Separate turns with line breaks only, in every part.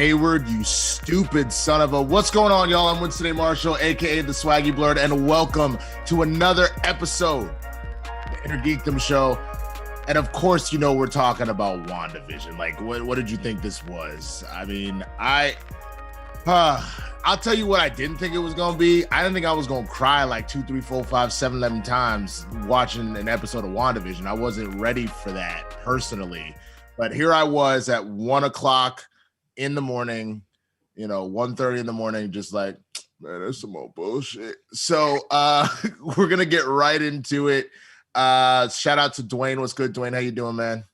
Hayward, you stupid son of a... What's going on, y'all? I'm Winston A. Marshall, a.k.a. the Swaggy Blurred, and welcome to another episode of the INNERGEEKDOM Show. And of course, you know we're talking about WandaVision. Like, what did you think this was? I mean, I'll tell you what I didn't think it was going to be. I didn't think I was going to cry like 2, 3, 4, 5, 7, 11 times watching an episode of WandaVision. I wasn't ready for that personally. But here I was at 1 o'clock in the morning, 1:30 in the morning, just like, man, that's some more bullshit. So we're going to get right into it. Shout out to Dwain. What's good, Dwain? How you doing, man?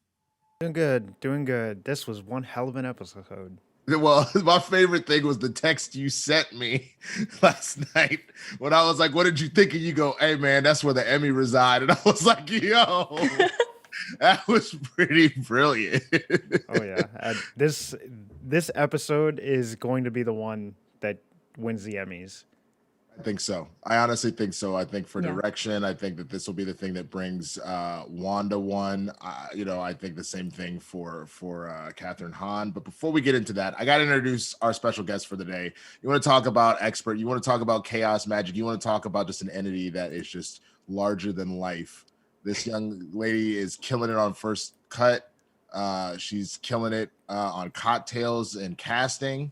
Doing good. This was one hell of an episode.
Well, my favorite thing was the text you sent me last night when I was like, what did you think? And you go, hey, man, that's where the Emmy reside. And I was like, yo, that was pretty brilliant.
Oh, yeah. This episode is going to be the one that wins the Emmys.
I think so. I honestly think so. I think for direction, I think that this will be the thing that brings Wanda one. I think the same thing for Catherine Hahn. But before we get into that, I got to introduce our special guest for the day. You want to talk about expert. You want to talk about chaos magic. You want to talk about just an entity that is just larger than life. This young lady is killing it on First Cut. She's killing it on Cocktails and casting.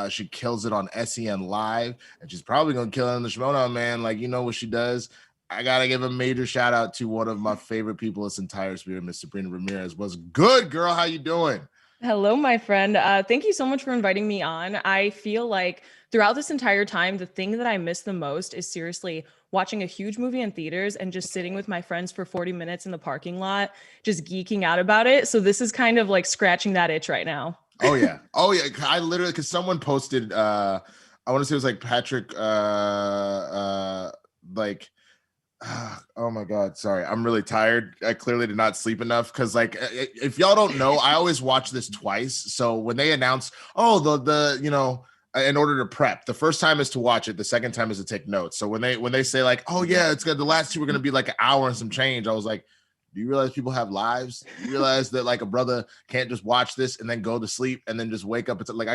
She kills it on SEN Live, and she's probably gonna kill it on the Schmoedown, man. Like, you know what she does. I gotta give a major shout out to one of my favorite people this entire spirit, Miss Sabrina Ramirez. What's good, girl? How you doing?
Hello, my friend. Thank you so much for inviting me on. I feel like throughout this entire time, the thing that I miss the most is seriously watching a huge movie in theaters and just sitting with my friends for 40 minutes in the parking lot, just geeking out about it. So this is kind of like scratching that itch right now.
Oh yeah. I literally, because someone posted, I want to say it was like Patrick, oh my God, sorry. I'm really tired. I clearly did not sleep enough because, like, if y'all don't know, I always watch this twice. So when they announce, in order to prep, the first time is to watch it, the second time is to take notes. So when they say like, oh yeah, it's good, the last two are gonna be like an hour and some change, I was like, do you realize people have lives? Do you realize that like a brother can't just watch this and then go to sleep and then just wake up? It's like,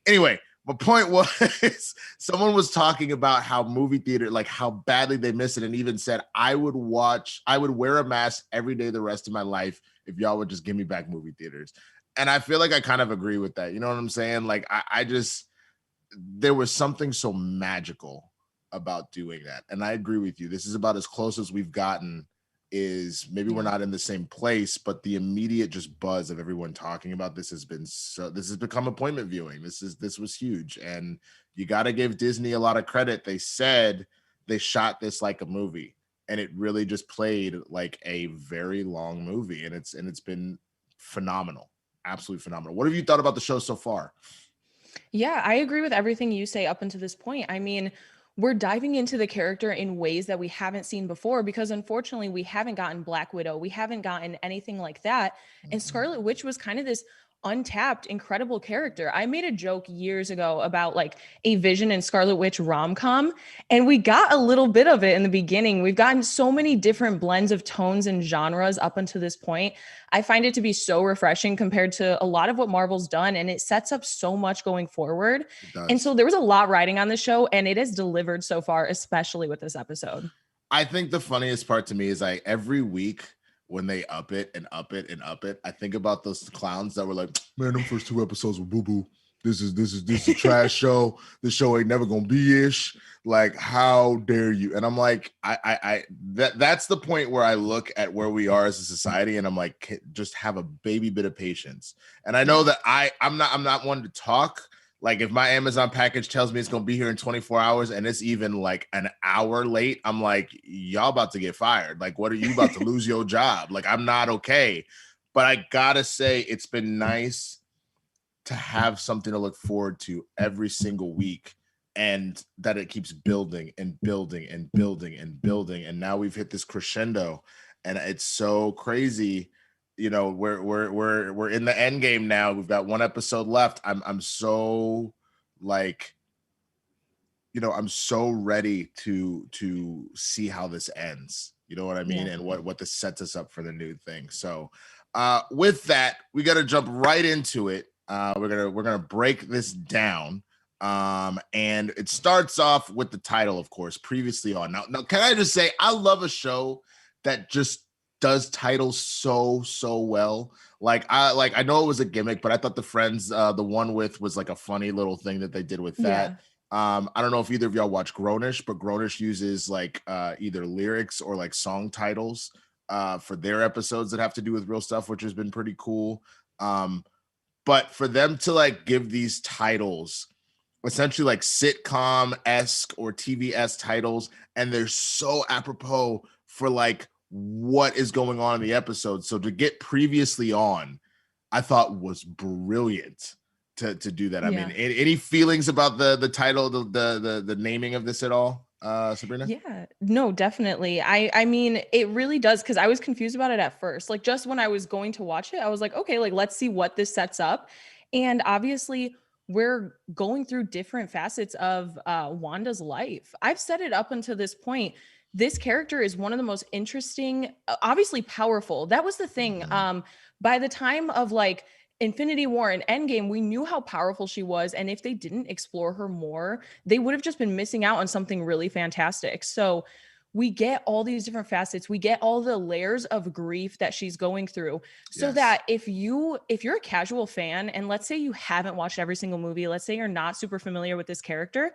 anyway, my point was someone was talking about how movie theater, like how badly they miss it, and even said, I would wear a mask every day the rest of my life if y'all would just give me back movie theaters. And I feel like I kind of agree with that. You know what I'm saying? Like there was something so magical about doing that. And I agree with you. This is about as close as we've gotten. Is maybe we're not in the same place, but the immediate just buzz of everyone talking about this has become appointment viewing. This was huge. And you got to give Disney a lot of credit. They said they shot this like a movie, and it really just played like a very long movie. And it's been phenomenal. Absolutely phenomenal. What have you thought about the show so far?
Yeah, I agree with everything you say up until this point. I mean, we're diving into the character in ways that we haven't seen before because unfortunately we haven't gotten Black Widow. We haven't gotten anything like that. And Scarlet Witch was kind of this untapped, incredible character. I made a joke years ago about like a Vision and Scarlet Witch rom-com, and we got a little bit of it in the beginning. We've gotten so many different blends of tones and genres up until this point. I find it to be so refreshing compared to a lot of what Marvel's done, and it sets up so much going forward. And so there was a lot riding on the show, and it has delivered so far, especially with this episode.
I think the funniest part to me is like every week when they up it and up it and up it, I think about those clowns that were like, man, them first 2 episodes were boo-boo. This is a trash show. This show ain't never gonna be ish. Like, how dare you? And I'm like, that's the point where I look at where we are as a society, and I'm like, just have a baby bit of patience. And I know that I'm not one to talk. Like, if my Amazon package tells me it's going to be here in 24 hours and it's even like an hour late, I'm like, y'all about to get fired. Like, what are you about to lose your job? Like, I'm not okay. But I got to say, it's been nice to have something to look forward to every single week, and that it keeps building and building and building and building. And now we've hit this crescendo, and it's so crazy. We're in the end game now. We've got 1 episode left. I'm so like, I'm so ready to see how this ends. You know what I mean? Yeah. And what this sets us up for the new thing. So with that, we got to jump right into it. We're gonna break this down. And it starts off with the title, of course, previously on. Now, can I just say I love a show that just does titles so well. I know it was a gimmick, but I thought the Friends, the one with was like a funny little thing that they did with that. I don't know if either of y'all watch Grownish, but Grownish uses like either lyrics or like song titles for their episodes that have to do with real stuff, which has been pretty cool. But for them to like give these titles essentially like sitcom-esque or TV-esque titles, and they're so apropos for like what is going on in the episode. So to get previously on, I thought was brilliant to do that. I mean, any feelings about the title, the naming of this at all, Sabrina?
Yeah, no, definitely. I mean, it really does, because I was confused about it at first. Like, just when I was going to watch it, I was like, okay, like let's see what this sets up. And obviously we're going through different facets of Wanda's life. I've said it up until this point. This character is one of the most interesting, obviously powerful. That was the thing. By the time of like Infinity War and Endgame, we knew how powerful she was. And if they didn't explore her more, they would have just been missing out on something really fantastic. So we get all these different facets. We get all the layers of grief that she's going through. So that if you're a casual fan, and let's say you haven't watched every single movie, let's say you're not super familiar with this character,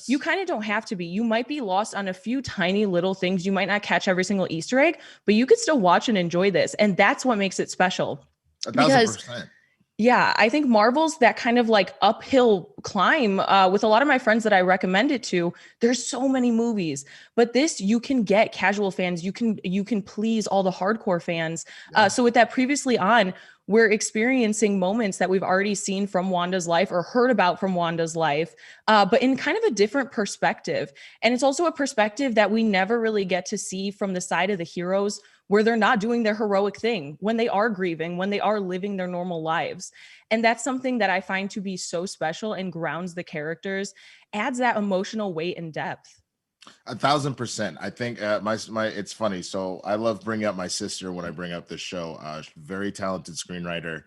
you kind of don't have to be. You might be lost on a few tiny little things. You might not catch every single Easter egg, but you could still watch and enjoy this. And that's what makes it special.
1,000%.
Yeah, I think Marvel's that kind of like uphill climb with a lot of my friends that I recommend it to. There's so many movies, but this, you can get casual fans. You can please all the hardcore fans. So with that previously on, we're experiencing moments that we've already seen from Wanda's life or heard about from Wanda's life, but in kind of a different perspective. And it's also a perspective that we never really get to see from the side of the heroes, where they're not doing their heroic thing, when they are grieving, when they are living their normal lives. And that's something that I find to be so special and grounds the characters, adds that emotional weight and depth.
1,000%. I think my it's funny. So I love bringing up my sister when I bring up this show. Very talented screenwriter.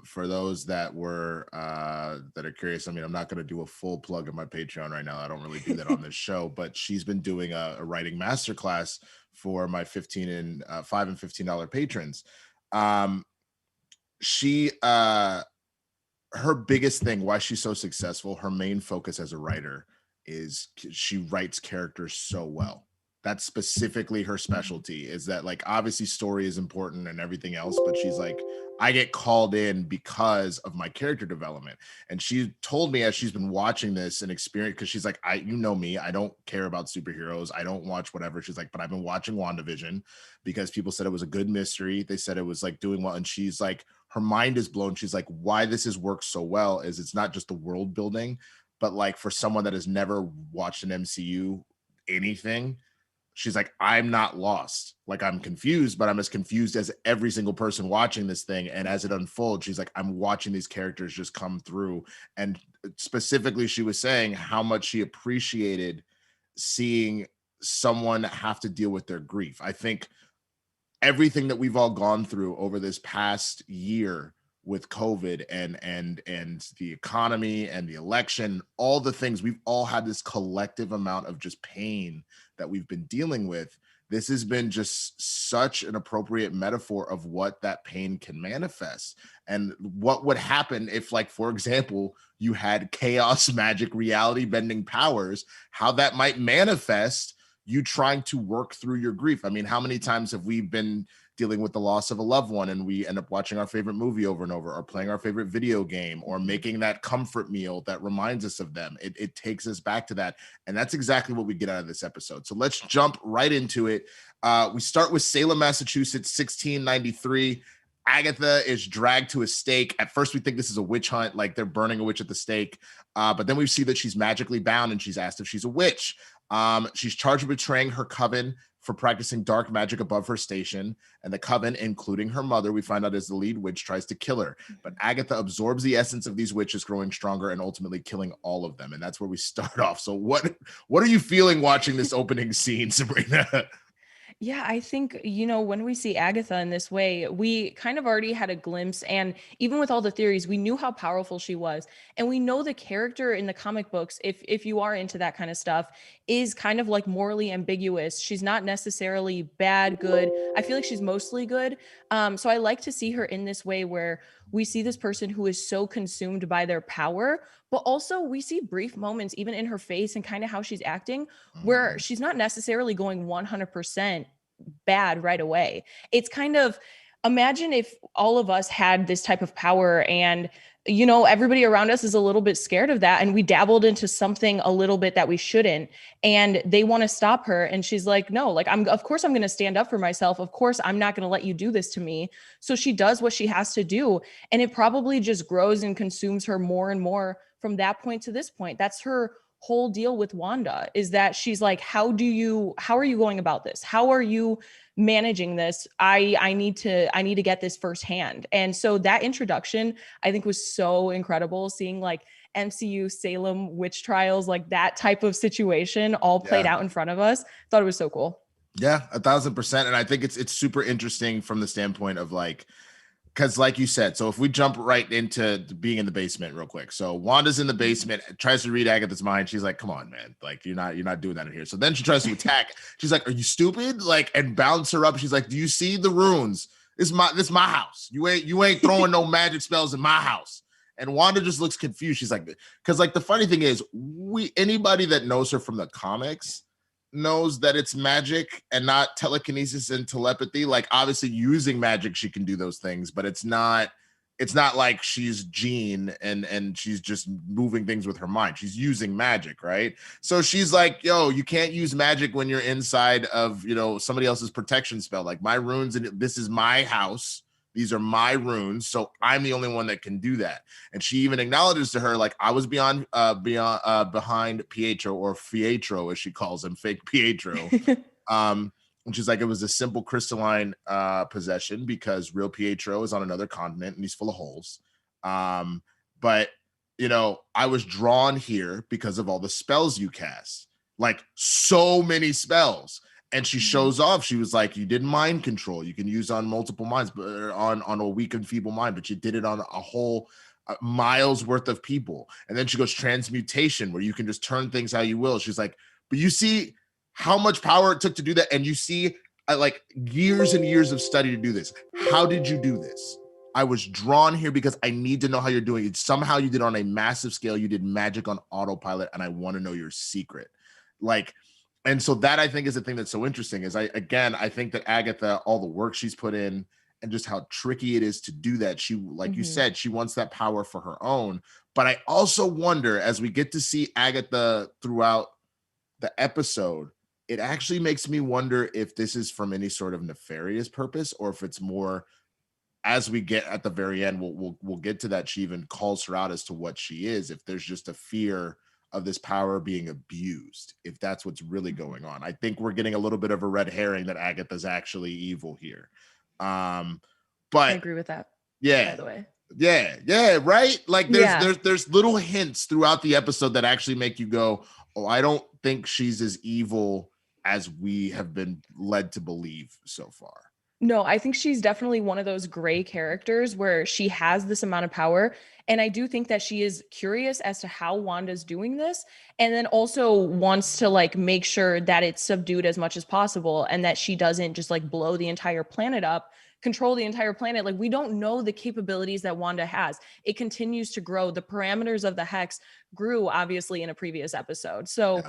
For those that were that are curious, I mean, I'm not going to do a full plug of my Patreon right now. I don't really do that on this show, but she's been doing a writing masterclass for my $5 and $15 patrons. She her biggest thing, why she's so successful, her main focus as a writer is she writes characters so well. That's specifically her specialty, is that like obviously story is important and everything else, but she's like, I get called in because of my character development. And she told me as she's been watching this and experience, because she's like, you know me, I don't care about superheroes. I don't watch whatever. She's like, but I've been watching WandaVision because people said it was a good mystery. They said it was like doing well. And she's like, her mind is blown. She's like, why this has worked so well is it's not just the world building, but like for someone that has never watched an MCU anything, she's like, I'm not lost. Like, I'm confused, but I'm as confused as every single person watching this thing. And as it unfolds, she's like, I'm watching these characters just come through. And specifically, she was saying how much she appreciated seeing someone have to deal with their grief. I think everything that we've all gone through over this past year with COVID and the economy and the election, all the things, we've all had this collective amount of just pain that we've been dealing with. This has been just such an appropriate metaphor of what that pain can manifest and what would happen if, like, for example, you had chaos, magic, reality bending powers, how that might manifest you trying to work through your grief. I mean, how many times have we been dealing with the loss of a loved one and we end up watching our favorite movie over and over, or playing our favorite video game, or making that comfort meal that reminds us of them? It takes us back to that. And that's exactly what we get out of this episode. So let's jump right into it. We start with Salem, Massachusetts, 1693. Agatha is dragged to a stake. At first, we think this is a witch hunt, like they're burning a witch at the stake. But then we see that she's magically bound and she's asked if she's a witch. She's charged with betraying her coven for practicing dark magic above her station. And the coven, including her mother, we find out is the lead witch, tries to kill her. But Agatha absorbs the essence of these witches, growing stronger and ultimately killing all of them. And that's where we start off. So what are you feeling watching this opening scene, Sabrina?
Yeah, I think, when we see Agatha in this way, we kind of already had a glimpse. And even with all the theories, we knew how powerful she was. And we know the character in the comic books, if you are into that kind of stuff, is kind of like morally ambiguous. She's not necessarily bad, good. I feel like she's mostly good. So I like to see her in this way where we see this person who is so consumed by their power, but also we see brief moments, even in her face and kind of how she's acting, where she's not necessarily going 100% bad right away. It's kind of, imagine if all of us had this type of power and everybody around us is a little bit scared of that, and we dabbled into something a little bit that we shouldn't, and they want to stop her, and she's like, no, like, of course I'm going to stand up for myself, of course I'm not going to let you do this to me. So she does what she has to do, and it probably just grows and consumes her more and more from that point to this point. That's her whole deal with Wanda, is that she's like, how are you going about this? How are you managing this? I need to get this firsthand. And so that introduction, I think, was so incredible, seeing like MCU Salem witch trials, like that type of situation all played out in front of us. Thought it was so cool.
Yeah, 1,000%. And I think it's super interesting from the standpoint of like, because like you said, so if we jump right into being in the basement real quick. So Wanda's in the basement, tries to read Agatha's mind. She's like, come on, man. Like, you're not doing that in here. So then she tries to attack. She's like, are you stupid? Like, and bounce her up. She's like, do you see the runes? This is my house. You ain't throwing no magic spells in my house. And Wanda just looks confused. She's like, because like the funny thing is, anybody that knows her from the comics knows that it's magic and not telekinesis and telepathy. Like, obviously using magic she can do those things, but it's not like she's Jean and she's just moving things with her mind. She's using magic, right? So she's like, yo, you can't use magic when you're inside of somebody else's protection spell. Like, my runes, and this is my house, these are my runes, so I'm the only one that can do that. And she even acknowledges to her, like, I was behind Pietro, or Fietro as she calls him, fake Pietro. And she's like, it was a simple crystalline possession, because real Pietro is on another continent and he's full of holes. But I was drawn here because of all the spells you cast, like so many spells. And she shows off. She was like, you did mind control. You can use on multiple minds, but on a weak and feeble mind, but you did it on a whole miles worth of people. And then she goes transmutation, where you can just turn things how you will. She's like, but you see how much power it took to do that. And you see like years and years of study to do this. How did you do this? I was drawn here because I need to know how you're doing it. Somehow you did it on a massive scale. You did magic on autopilot, and I want to know your secret. Like, and so that, I think, is the thing that's so interesting, is I think that Agatha, all the work she's put in and just how tricky it is to do that. She, like you said, she wants that power for her own. But I also wonder, as we get to see Agatha throughout the episode, it actually makes me wonder if this is from any sort of nefarious purpose, or if it's more, as we get at the very end, we'll get to that. She even calls her out as to what she is. If there's just a fear of this power being abused, if that's what's really going on. I think we're getting a little bit of a red herring that Agatha's actually evil here. But
I agree with that.
Yeah.
By the way.
Yeah, right? Like there's little hints throughout the episode that actually make you go, oh, I don't think she's as evil as we have been led to believe so far.
No, I think she's definitely one of those gray characters where she has this amount of power. And I do think that she is curious as to how Wanda's doing this. And then also wants to like make sure that it's subdued as much as possible, and that she doesn't just like blow the entire planet up, control the entire planet. Like, we don't know the capabilities that Wanda has. It continues to grow. The parameters of the hex grew, obviously, in a previous episode. So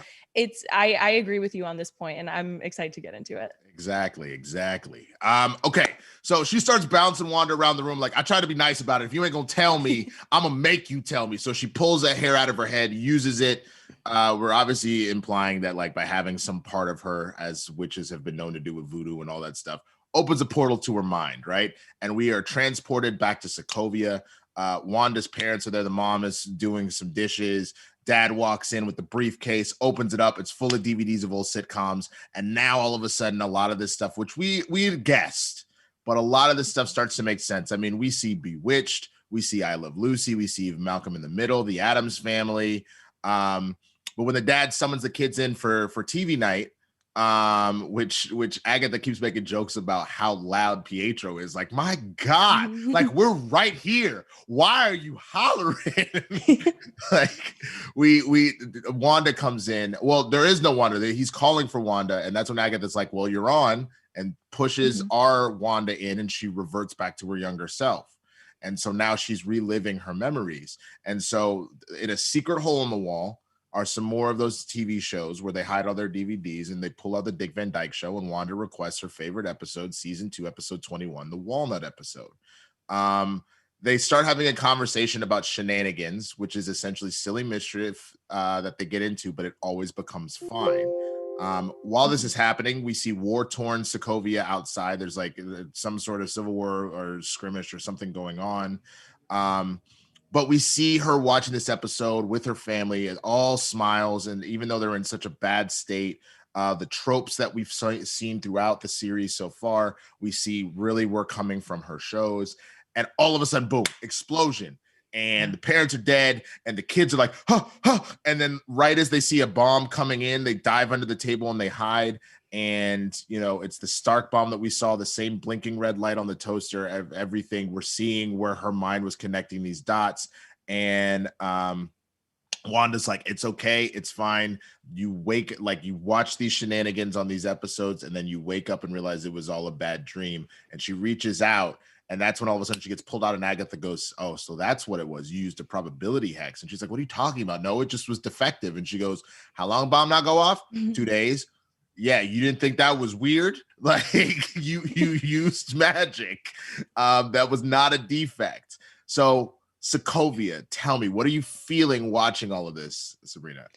I agree with you on this point, and I'm excited to get into it.
Exactly. Okay, so she starts bouncing Wanda around the room. Like, I try to be nice about it. If you ain't gonna tell me, I'm gonna make you tell me. So she pulls a hair out of her head, uses it. We're obviously implying that, like, by having some part of her, as witches have been known to do with voodoo and all that stuff, opens a portal to her mind, right? And we are transported back to Sokovia. Wanda's parents are there. The mom is doing some dishes. Dad walks in with the briefcase, opens it up. It's full of DVDs of old sitcoms. And now all of a sudden, a lot of this stuff, which we had guessed, but a lot of this stuff starts to make sense. I mean, we see Bewitched, we see I Love Lucy, we see Malcolm in the Middle, the Addams Family. But when the dad summons the kids in for TV night, which Agatha keeps making jokes about how loud Pietro is. Like, my God, like we're right here. Why are you hollering? Like Wanda comes in. Well, there is no Wanda. He's calling for Wanda, and that's when Agatha's like, "Well, you're on," and pushes our Wanda in, and she reverts back to her younger self. And so now she's reliving her memories. And so in a secret hole in the wall are some more of those TV shows where they hide all their DVDs, and they pull out the Dick Van Dyke Show, and Wanda requests her favorite episode, season 2, episode 21, the Walnut episode. They start having a conversation about shenanigans, which is essentially silly mischief that they get into, but it always becomes fine. While this is happening, we see war-torn Sokovia outside. There's like some sort of civil war or skirmish or something going on. But we see her watching this episode with her family, and all smiles. And even though they're in such a bad state, the tropes that we've seen throughout the series so far, we see really were coming from her shows. And all of a sudden, boom, explosion. And the parents are dead, and the kids are like, huh, huh. And then right as they see a bomb coming in, they dive under the table and they hide. And, you know, it's the Stark bomb that we saw, the same blinking red light on the toaster, everything. We're seeing where her mind was connecting these dots. And Wanda's like, it's okay, it's fine. You watch these shenanigans on these episodes, and then you wake up and realize it was all a bad dream. And she reaches out, and that's when all of a sudden she gets pulled out, and Agatha goes, oh, so that's what it was. You used a probability hex. And she's like, what are you talking about? No, it just was defective. And she goes, how long bomb not go off? 2 days. Yeah, you didn't think that was weird? Like, you used magic. That was not a defect. So Sokovia, tell me, what are you feeling watching all of this, Sabrina?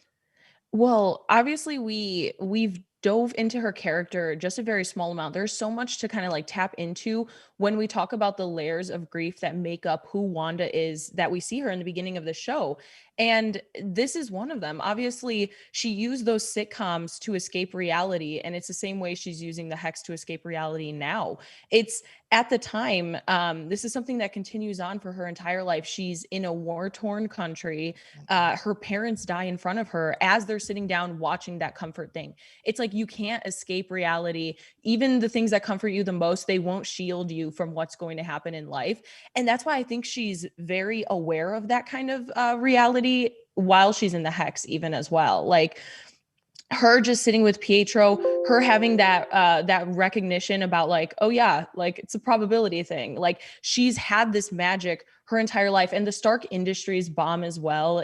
Well, obviously we've dove into her character just a very small amount. There's so much to kind of like tap into when we talk about the layers of grief that make up who Wanda is, that we see her in the beginning of the show. And this is one of them. Obviously, she used those sitcoms to escape reality, and it's the same way she's using the hex to escape reality now. It's at the time, this is something that continues on for her entire life. She's in a war-torn country. Her parents die in front of her as they're sitting down watching that comfort thing. It's like you can't escape reality. Even the things that comfort you the most, they won't shield you from what's going to happen in life. And that's why I think she's very aware of that kind of reality while she's in the hex, even as well. Like, her just sitting with Pietro, her having that recognition about like, oh yeah, like it's a probability thing. Like, she's had this magic her entire life, and the Stark Industries bomb as well.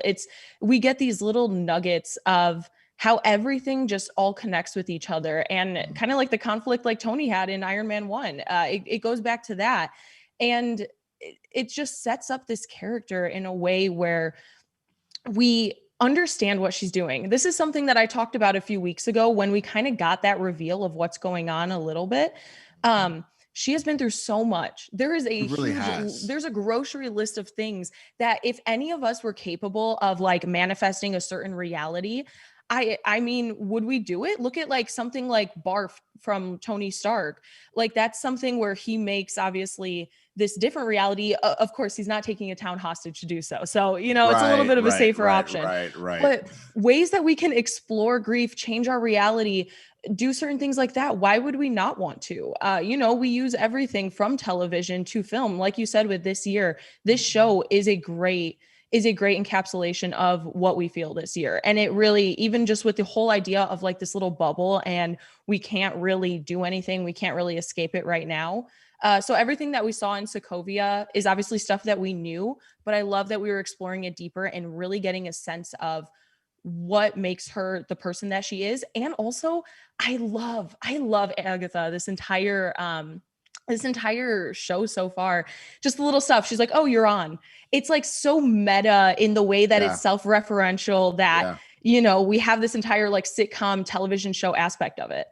We get these little nuggets of how everything just all connects with each other, and kind of like the conflict like Tony had in Iron Man 1. It goes back to that. And it just sets up this character in a way where we understand what she's doing. This is something that I talked about a few weeks ago when we kind of got that reveal of what's going on a little bit. She has been through so much. There is there's a grocery list of things that if any of us were capable of like manifesting a certain reality, I mean, would we do it? Look at like something like Barf from Tony Stark. Like, that's something where he makes obviously this different reality. Of course, he's not taking a town hostage to do so. So, you know, it's a little bit of a safer option.
Right.
But ways that we can explore grief, change our reality, do certain things like that. Why would we not want to? You know, we use everything from television to film. Like you said, with this year, this show is a great encapsulation of what we feel this year. And it really, even just with the whole idea of like this little bubble, and we can't really do anything, we can't really escape it right now. So everything that we saw in Sokovia is obviously stuff that we knew, but I love that we were exploring it deeper and really getting a sense of what makes her the person that she is. And also, I love Agatha this entire show so far. Just the little stuff. She's like, oh, you're on. It's like so meta in the way that it's self-referential that, you know, we have this entire like sitcom television show aspect of it.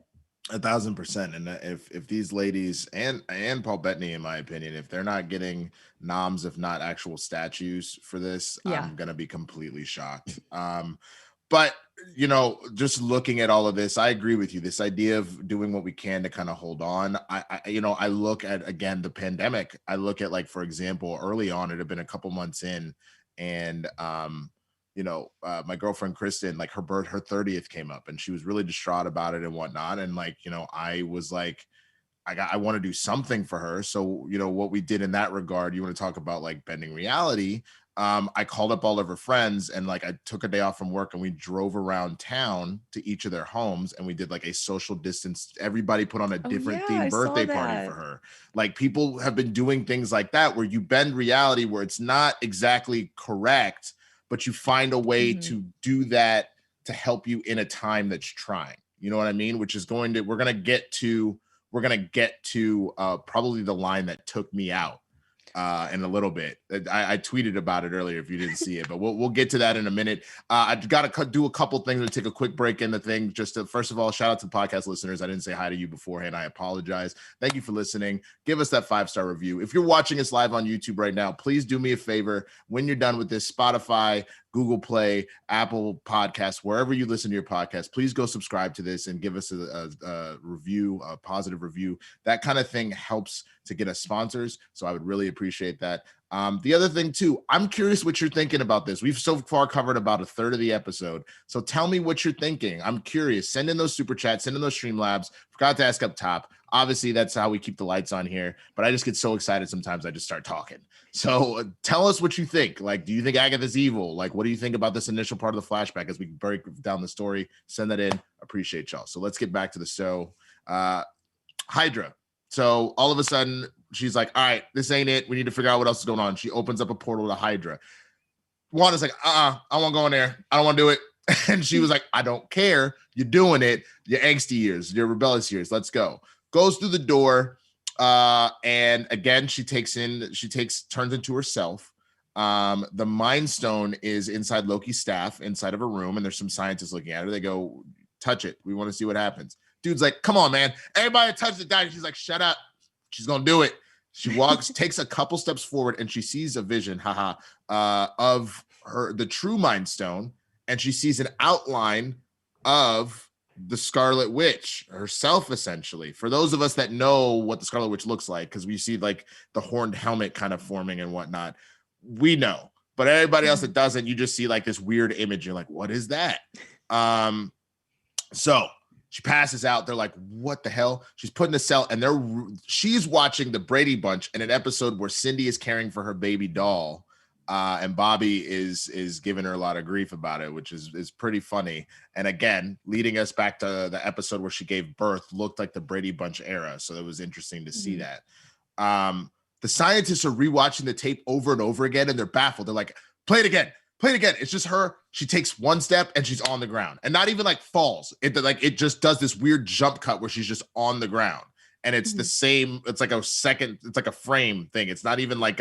1,000%. And if these ladies and Paul Bettany, in my opinion, if they're not getting noms, if not actual statues for this, I'm going to be completely shocked. But, you know, just looking at all of this, I agree with you. This idea of doing what we can to kind of hold on. I look at, again, the pandemic. I look at, like, for example, early on, it had been a couple months in, and my girlfriend Kristen, like her 30th came up and she was really distraught about it and whatnot. And like, I was like, I want to do something for her. So, what we did in that regard, you want to talk about like bending reality. I called up all of her friends and like I took a day off from work and we drove around town to each of their homes and we did like a social distance. Everybody put on a different themed birthday party for her. Like people have been doing things like that where you bend reality where it's not exactly correct, but you find a way to do that to help you in a time that's trying. You know what I mean? Which is we're going to get to probably the line that took me out in a little bit. I tweeted about it earlier if you didn't see it, but we'll get to that in a minute. I've got to do a couple things. We'll take a quick break in the thing. Just to, first of all, shout out to podcast listeners. I didn't say hi to you beforehand. I apologize. Thank you for listening. Give us that 5-star review. If you're watching us live on YouTube right now, please do me a favor. When you're done with this, Spotify, Google Play, Apple Podcasts, wherever you listen to your podcast, please go subscribe to this and give us a review, a positive review. That kind of thing helps to get us sponsors. So I would really appreciate that. The other thing too, I'm curious what you're thinking about this. We've so far covered about a third of the episode. So tell me what you're thinking. I'm curious. Send in those super chats, send in those Streamlabs. Forgot to ask up top. Obviously, that's how we keep the lights on here. But I just get so excited sometimes I just start talking. So tell us what you think. Like, do you think Agatha's evil? Like, what do you think about this initial part of the flashback as we break down the story? Send that in. Appreciate y'all. So let's get back to the show. Hydra. So all of a sudden, she's like, all right, this ain't it. We need to figure out what else is going on. She opens up a portal to Hydra. Wanda's like, I won't go in there. I don't want to do it. And she was like, I don't care. You're doing it. Your angsty years, your rebellious years. Let's go. Goes through the door. And again, turns into herself. The Mind Stone is inside Loki's staff, inside of a room, and there's some scientists looking at her. They go, touch it. We want to see what happens. Dude's like, come on, man. Everybody touch the dice. She's like, shut up. She's going to do it. She walks, takes a couple steps forward, and she sees a vision, of the true Mind Stone, and she sees an outline of the Scarlet Witch herself, essentially. For those of us that know what the Scarlet Witch looks like, because we see like the horned helmet kind of forming and whatnot, we know. But everybody else that doesn't, you just see like this weird image. You're like, what is that? So she passes out. They're like, what the hell? She's put in a cell, and she's watching the Brady Bunch in an episode where Cindy is caring for her baby doll. And Bobby is giving her a lot of grief about it, which is pretty funny. And again, leading us back to the episode where she gave birth, looked like the Brady Bunch era. So it was interesting to see that. The scientists are rewatching the tape over and over again, and they're baffled. They're like, play it again. It's just her. She takes one step and she's on the ground, and not even like falls. It just does this weird jump cut where she's just on the ground. And it's the same. It's like a frame thing. It's not even like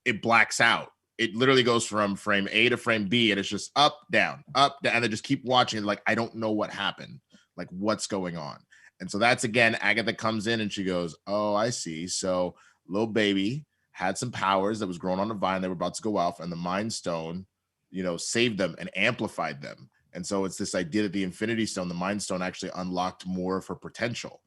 it blacks out. It literally goes from frame A to frame B, and it's just up, down, and they just keep watching. Like, I don't know what happened. Like, what's going on? And so that's, again, Agatha comes in and she goes, oh, I see. So little baby had some powers that was growing on the vine. They were about to go off, and the Mind Stone, saved them and amplified them. And so it's this idea that the Infinity Stone, the Mind Stone, actually unlocked more of her potential.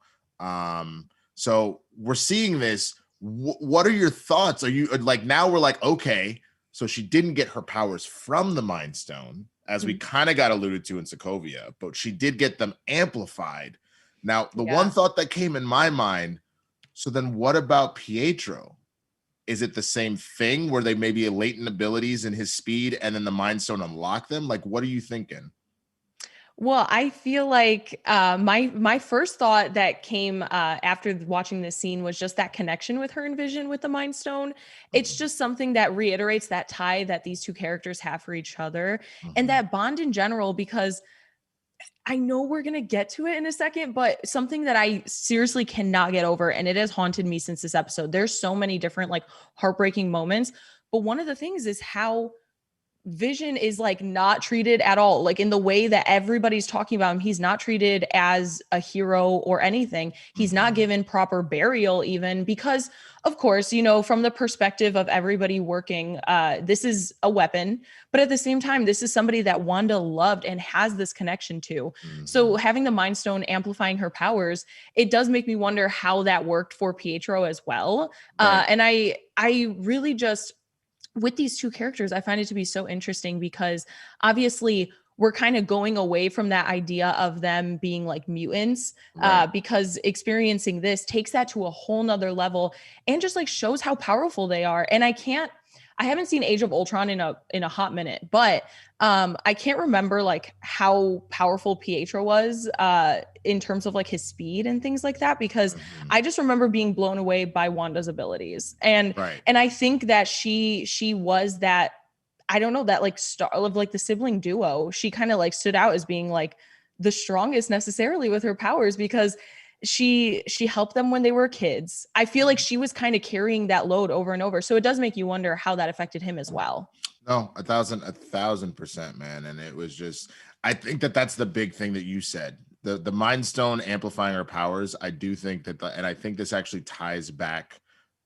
So we're seeing this. What are your thoughts? Are you like, now we're like, okay, so she didn't get her powers from the Mind Stone, as we kind of got alluded to in Sokovia, but she did get them amplified. Now, the one thought that came in my mind, so then what about Pietro? Is it the same thing where they maybe latent abilities in his speed and then the Mind Stone unlock them? Like, what are you thinking?
Well, I feel like my first thought that came after watching this scene was just that connection with her and Vision with the Mind Stone. It's just something that reiterates that tie that these two characters have for each other and that bond in general, because I know we're going to get to it in a second, but something that I seriously cannot get over, and it has haunted me since this episode. There's so many different like heartbreaking moments, but one of the things is how Vision is like not treated at all. Like in the way that everybody's talking about him, he's not treated as a hero or anything. He's not given proper burial even, because of course, from the perspective of everybody working, this is a weapon, but at the same time, this is somebody that Wanda loved and has this connection to. So having the Mind Stone amplifying her powers, it does make me wonder how that worked for Pietro as well. And I really just, with these two characters, I find it to be so interesting because obviously we're kind of going away from that idea of them being like mutants,
Right.
because experiencing this takes that to a whole nother level and just like shows how powerful they are. And I haven't seen Age of Ultron in a hot minute, but I can't remember like how powerful Pietro was in terms of like his speed and things like that, because I just remember being blown away by Wanda's abilities. And
Right.
and I think that she was that, I don't know, that like star of like the sibling duo. She kind of like stood out as being like the strongest necessarily with her powers, because she helped them when they were kids. I feel like she was kind of carrying that load over and over. So it does make you wonder how that affected him as well.
No, 1,000%, man. And it was just, I think that that's the big thing that you said. The Mind Stone amplifying her powers. I do think that, and I think this actually ties back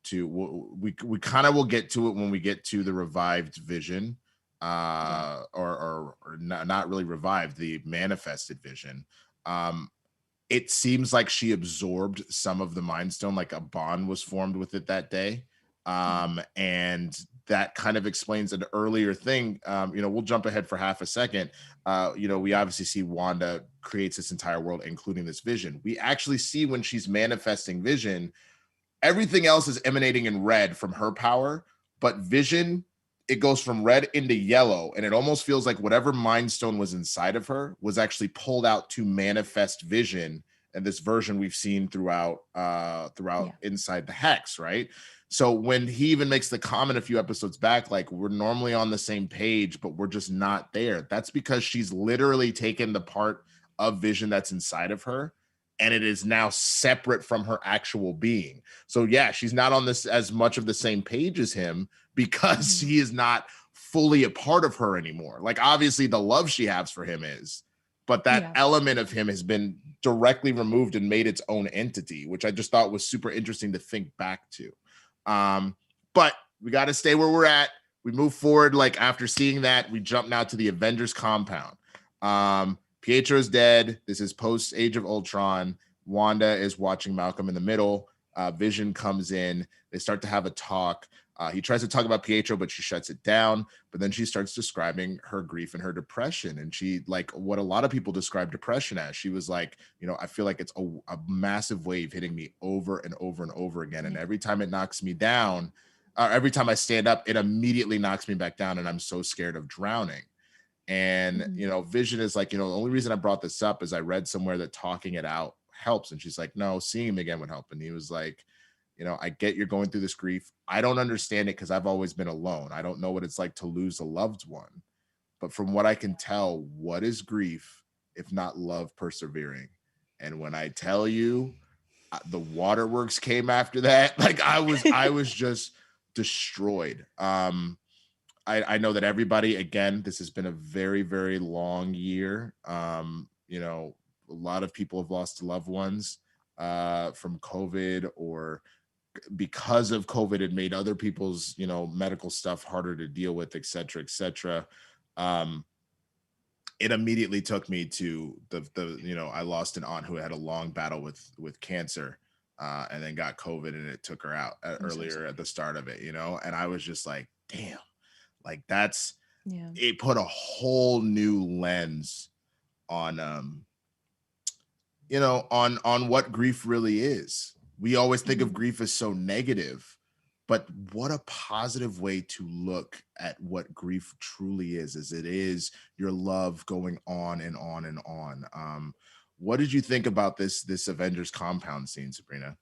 to, we kind of will get to it when we get to the revived Vision, or not really revived, the manifested Vision. It seems like she absorbed some of the Mind Stone, like a bond was formed with it that day. And that kind of explains an earlier thing. We'll jump ahead for half a second. We obviously see Wanda creates this entire world, including this Vision. We actually see when she's manifesting Vision, everything else is emanating in red from her power, but Vision, it goes from red into yellow, and it almost feels like whatever Mind Stone was inside of her was actually pulled out to manifest Vision, and this version we've seen throughout inside the Hex, right? So when he even makes the comment a few episodes back, like, we're normally on the same page, but we're just not there. That's because she's literally taken the part of Vision that's inside of her, and it is now separate from her actual being. So yeah, she's not on this as much of the same page as him, because he is not fully a part of her anymore. Like, obviously the love she has for him is, but that element of him has been directly removed and made its own entity, which I just thought was super interesting to think back to. But we got to stay where we're at. We move forward. Like, after seeing that, we jump now to the Avengers compound. Pietro's dead. This is post Age of Ultron. Wanda is watching Malcolm in the Middle. Vision comes in. They start to have a talk. He tries to talk about Pietro, but she shuts it down. But then she starts describing her grief and her depression. And she, like what a lot of people describe depression as, she was like, I feel like it's a massive wave hitting me over and over and over again. And every time it knocks me down, every time I stand up, it immediately knocks me back down. And I'm so scared of drowning. And, Vision is like, the only reason I brought this up is I read somewhere that talking it out helps. And she's like, no, seeing him again would help. And he was like, I get you're going through this grief. I don't understand it because I've always been alone. I don't know what it's like to lose a loved one. But from what I can tell, what is grief if not love persevering? And when I tell you, the waterworks came after that, like, I was just destroyed. I know that everybody, again, this has been a very, very long year. A lot of people have lost loved ones from COVID, or because of COVID, it made other people's, medical stuff harder to deal with, et cetera, et cetera. It immediately took me to I lost an aunt who had a long battle with cancer, and then got COVID, and it took her out earlier at the start of it, and I was just like, damn, like, it put a whole new lens on, on what grief really is. We always think of grief as so negative, but what a positive way to look at what grief truly is it is your love going on and on and on. What did you think about this Avengers compound scene, Sabrina?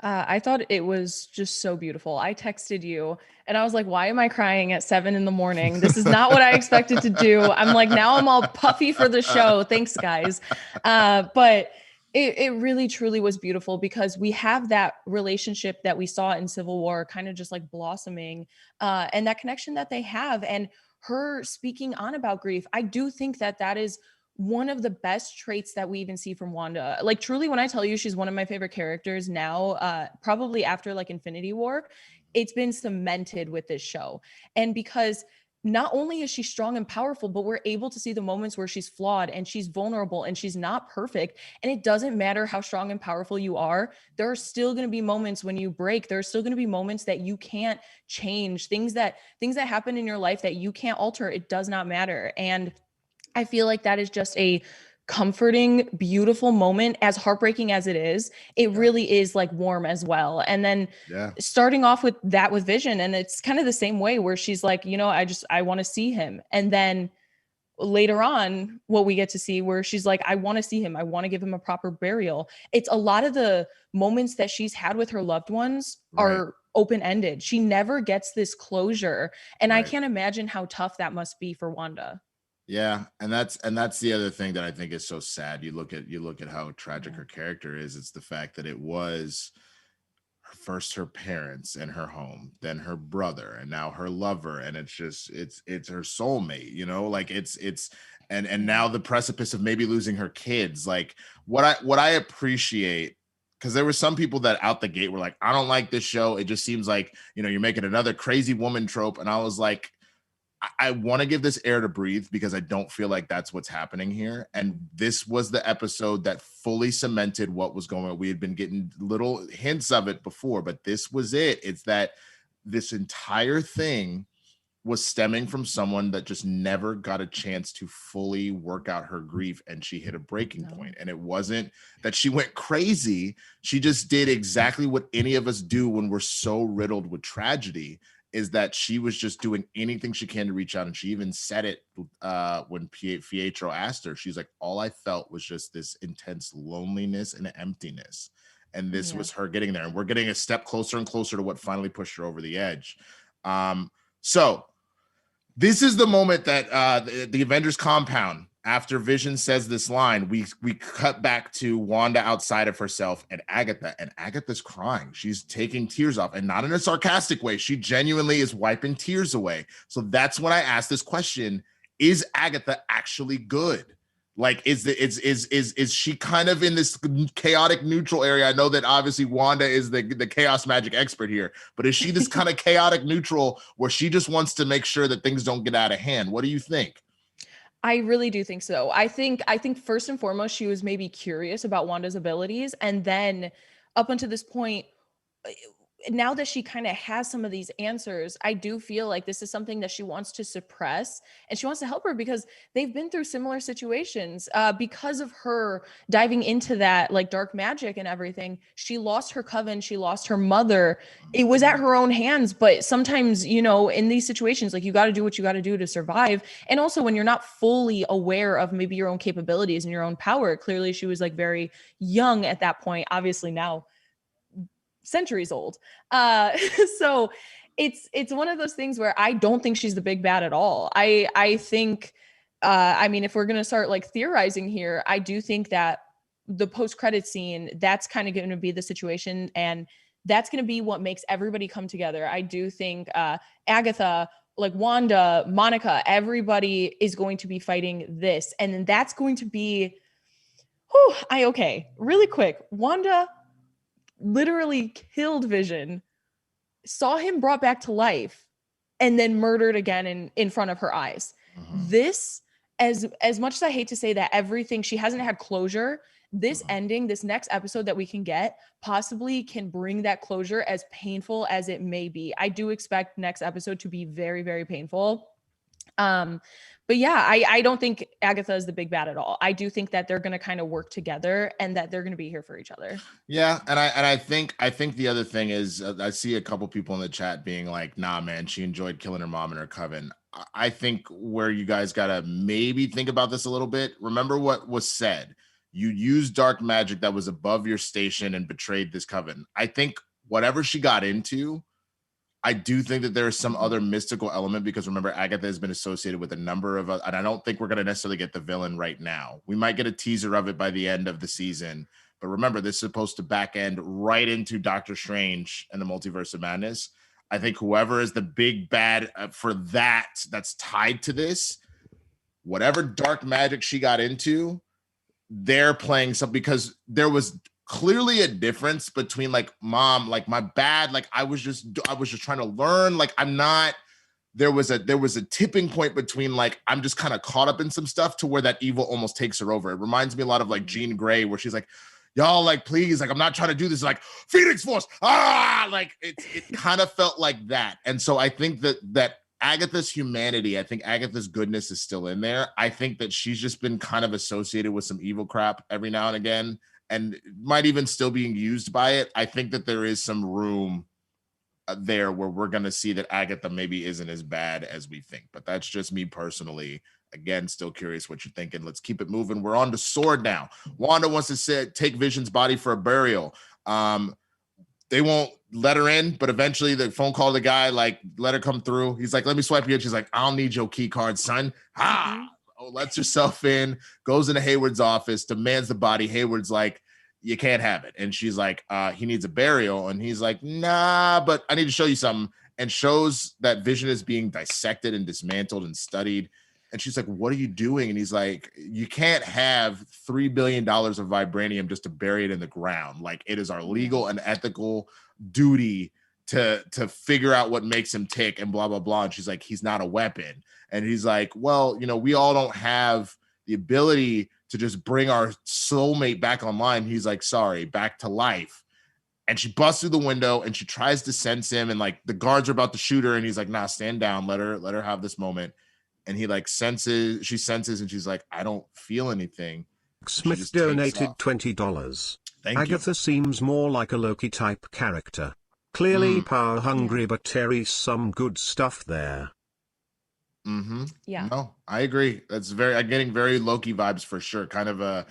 I thought it was just so beautiful. I texted you and I was like, why am I crying at 7 a.m? This is not what I expected to do. I'm like, now I'm all puffy for the show. Thanks, guys. But it really truly was beautiful, because we have that relationship that we saw in Civil War kind of just like blossoming, and that connection that they have, and her speaking on about grief. I do think that is one of the best traits that we even see from Wanda. Like, truly, when I tell you she's one of my favorite characters now, probably after like Infinity War, it's been cemented with this show. And because not only is she strong and powerful, but we're able to see the moments where she's flawed and she's vulnerable and she's not perfect. And it doesn't matter how strong and powerful you are. There are still going to be moments when you break. There are still going to be moments that you can't change, things that happen in your life that you can't alter. It does not matter. And I feel like that is just a comforting, beautiful moment, as heartbreaking as it is. It really is like warm as well. And then starting off with that with Vision, and it's kind of the same way where she's like, you know, I want to see him. And then later on, what we get to see where she's like, I want to see him. I want to give him a proper burial. It's a lot of the moments that she's had with her loved ones are open-ended. She never gets this closure. And I can't imagine how tough that must be for Wanda.
Yeah, and that's the other thing that I think is so sad. You look at how tragic her character is. It's the fact that it was first her parents and her home, then her brother, and now her lover, and it's just it's her soulmate, you know, like it's and now the precipice of maybe losing her kids. Like what I appreciate, because there were some people that out the gate were like, I don't like this show. It just seems like, you know, you're making another crazy woman trope. And I was like, I want to give this air to breathe, because I don't feel like that's what's happening here. And this was the episode that fully cemented what was going on. We had been getting little hints of it before, but this was it. It's that this entire thing was stemming from someone that just never got a chance to fully work out her grief, and she hit a breaking point. And it wasn't that she went crazy. She just did exactly what any of us do when we're so riddled with tragedy, is that she was just doing anything she can to reach out. And she even said it when Pietro asked her. She's like, all I felt was just this intense loneliness and emptiness. And this was her getting there. And we're getting a step closer and closer to what finally pushed her over the edge. So this is the moment that the Avengers compound, after Vision says this line, we cut back to Wanda outside of herself and Agatha's crying. She's taking tears off, and not in a sarcastic way. She genuinely is wiping tears away. So that's when I asked this question: is Agatha actually good? Like, is she kind of in this chaotic neutral area? I know that obviously Wanda is the chaos magic expert here, but is she this kind of chaotic neutral where she just wants to make sure that things don't get out of hand? What do you think?
I really do think so. I think first and foremost, she was maybe curious about Wanda's abilities. And then up until this point, now that she kind of has some of these answers, I do feel like this is something that she wants to suppress, and she wants to help her because they've been through similar situations. Because of her diving into that like dark magic and everything, she lost her coven, she lost her mother. It was at her own hands, but sometimes, you know, in these situations, like, you got to do what you got to do to survive. And also when you're not fully aware of maybe your own capabilities and your own power, clearly she was like very young at that point, obviously now centuries old. So it's one of those things where I don't think she's the big bad at all. I think, I mean, if we're going to start like theorizing here, I do think that the post-credit scene, that's kind of going to be the situation. And that's going to be what makes everybody come together. I do think Agatha, like Wanda, Monica, everybody is going to be fighting this. And then that's going to be, really quick. Wanda literally killed Vision, saw him brought back to life, and then murdered again in front of her eyes. This, as much as I hate to say that everything, she hasn't had closure, this ending, this next episode that we can get possibly can bring that closure, as painful as it may be. I do expect next episode to be very, very painful. But yeah, I don't think Agatha is the big bad at all. I do think that they're going to kind of work together and that they're going to be here for each other.
Yeah, and I think the other thing is, I see a couple people in the chat being like, nah, man, she enjoyed killing her mom and her coven. I think where you guys got to maybe think about this a little bit. Remember what was said. You used dark magic that was above your station and betrayed this coven. I think whatever she got into, I do think that there is some other mystical element, because remember, Agatha has been associated with a number of, and I don't think we're going to necessarily get the villain right now. We might get a teaser of it by the end of the season, but remember, this is supposed to back end right into Doctor Strange and the Multiverse of Madness. I think whoever is the big bad for that's tied to this, whatever dark magic she got into, they're playing some, because there was clearly a difference between like, mom, like, my bad, like I was just trying to learn, like I'm not there was a tipping point between like I'm just kind of caught up in some stuff to where that evil almost takes her over. It reminds me a lot of like Jean Grey, where she's like, y'all, like, please, like, I'm not trying to do this, like Phoenix Force, like it kind of felt like that. And so I think that Agatha's humanity, I think Agatha's goodness is still in there. I think that she's just been kind of associated with some evil crap every now and again, and might even still being used by it. I think that there is some room there where we're going to see that Agatha maybe isn't as bad as we think. But that's just me personally. Again, still curious what you're thinking. Let's keep it moving. We're on to Sword now. Wanda wants to take Vision's body for a burial. They won't let her in, but eventually the phone call the guy, like, let her come through. He's like, let me swipe you in. She's like, I don't need your key card, son. Lets herself in, goes into Hayward's office, demands the body. Hayward's like, you can't have it. And she's like, he needs a burial. And he's like, nah, but I need to show you something. And shows that Vision is being dissected and dismantled and studied. And she's like, what are you doing? And he's like, you can't have $3 billion of vibranium just to bury it in the ground. Like, it is our legal and ethical duty to figure out what makes him tick and blah, blah, blah. And she's like, he's not a weapon. And he's like, well, you know, we all don't have the ability to just bring our soulmate back online. He's like, sorry, back to life. And she busts through the window and she tries to sense him. And like the guards are about to shoot her. And he's like, nah, stand down. Let her have this moment. And he like she senses and she's like, I don't feel anything.
Smith donated $20.
Thank
Agatha
you.
seems more like a Loki type character. Clearly power hungry, but Terry's some good stuff there.
Yeah.
No, I agree. I'm getting very Loki vibes for sure. Kind of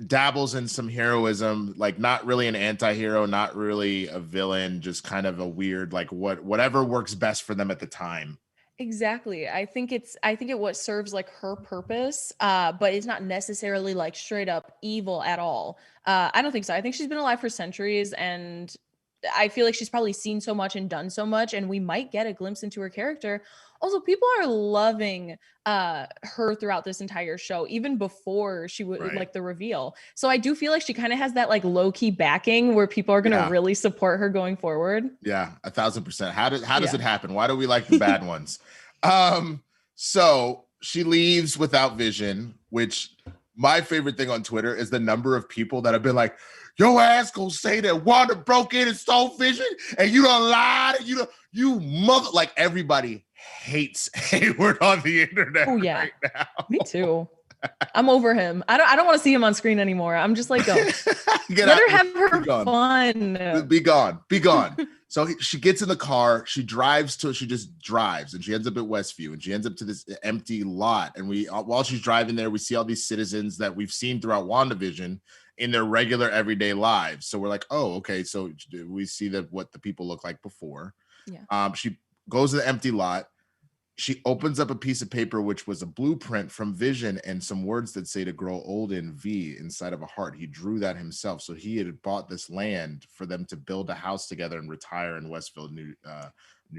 dabbles in some heroism, like not really an anti-hero, not really a villain, just kind of a weird, like whatever works best for them at the time.
Exactly. I think it what serves like her purpose, but it's not necessarily like straight up evil at all. I don't think so. I think she's been alive for centuries, and I feel like she's probably seen so much and done so much, and we might get a glimpse into her character. Also, people are loving her throughout this entire show, even before she would like the reveal. So I do feel like she kind of has that like low key backing where people are going to really support her going forward.
Yeah, 1,000%. How does it happen? Why do we like the bad ones? So she leaves without Vision, which my favorite thing on Twitter is the number of people that have been like, your ass gonna say that Wanda broke in and stole Vision and you done lied and you mother, like everybody hates Hayward on the internet.
Oh yeah,
right now.
Me too. I'm over him. I don't want to see him on screen anymore. I'm just like, go.
Let
her have her fun.
Be gone. So she gets in the car. She just drives, and she ends up at Westview, and she ends up to this empty lot. And while she's driving there, we see all these citizens that we've seen throughout WandaVision in their regular everyday lives. So we're like, oh, okay. So we see what the people look like before.
Yeah.
She goes to the empty lot. She opens up a piece of paper, which was a blueprint from Vision and some words that say to grow old in V inside of a heart. He drew that himself. So he had bought this land for them to build a house together and retire in Westfield, New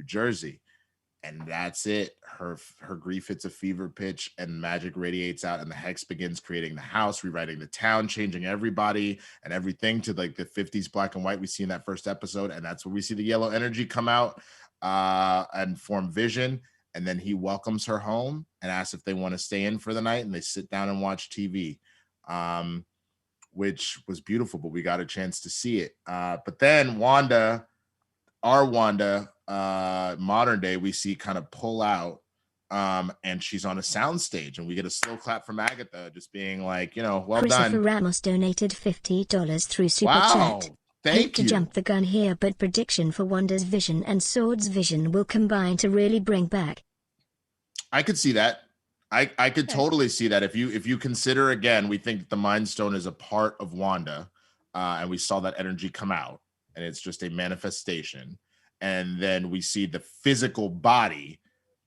Jersey. And that's it. Her grief hits a fever pitch and magic radiates out, and the Hex begins creating the house, rewriting the town, changing everybody and everything to like the 50s black and white we see in that first episode. And that's where we see the yellow energy come out and form Vision. And then he welcomes her home and asks if they want to stay in for the night, and they sit down and watch TV, which was beautiful, but we got a chance to see it. But then Wanda, modern day, we see kind of pull out, and she's on a soundstage, and we get a slow clap from Agatha just being like, well
Christopher
done.
Ramos donated $50 through Super
Wow.
Chat.
Thank
Hate to
you.
jump the gun here, but prediction for Wanda's Vision and Sword's Vision will combine to really bring back.
I could see that. I could totally see that. If you consider, again, we think the Mind Stone is a part of Wanda, and we saw that energy come out, and it's just a manifestation. And then we see the physical body.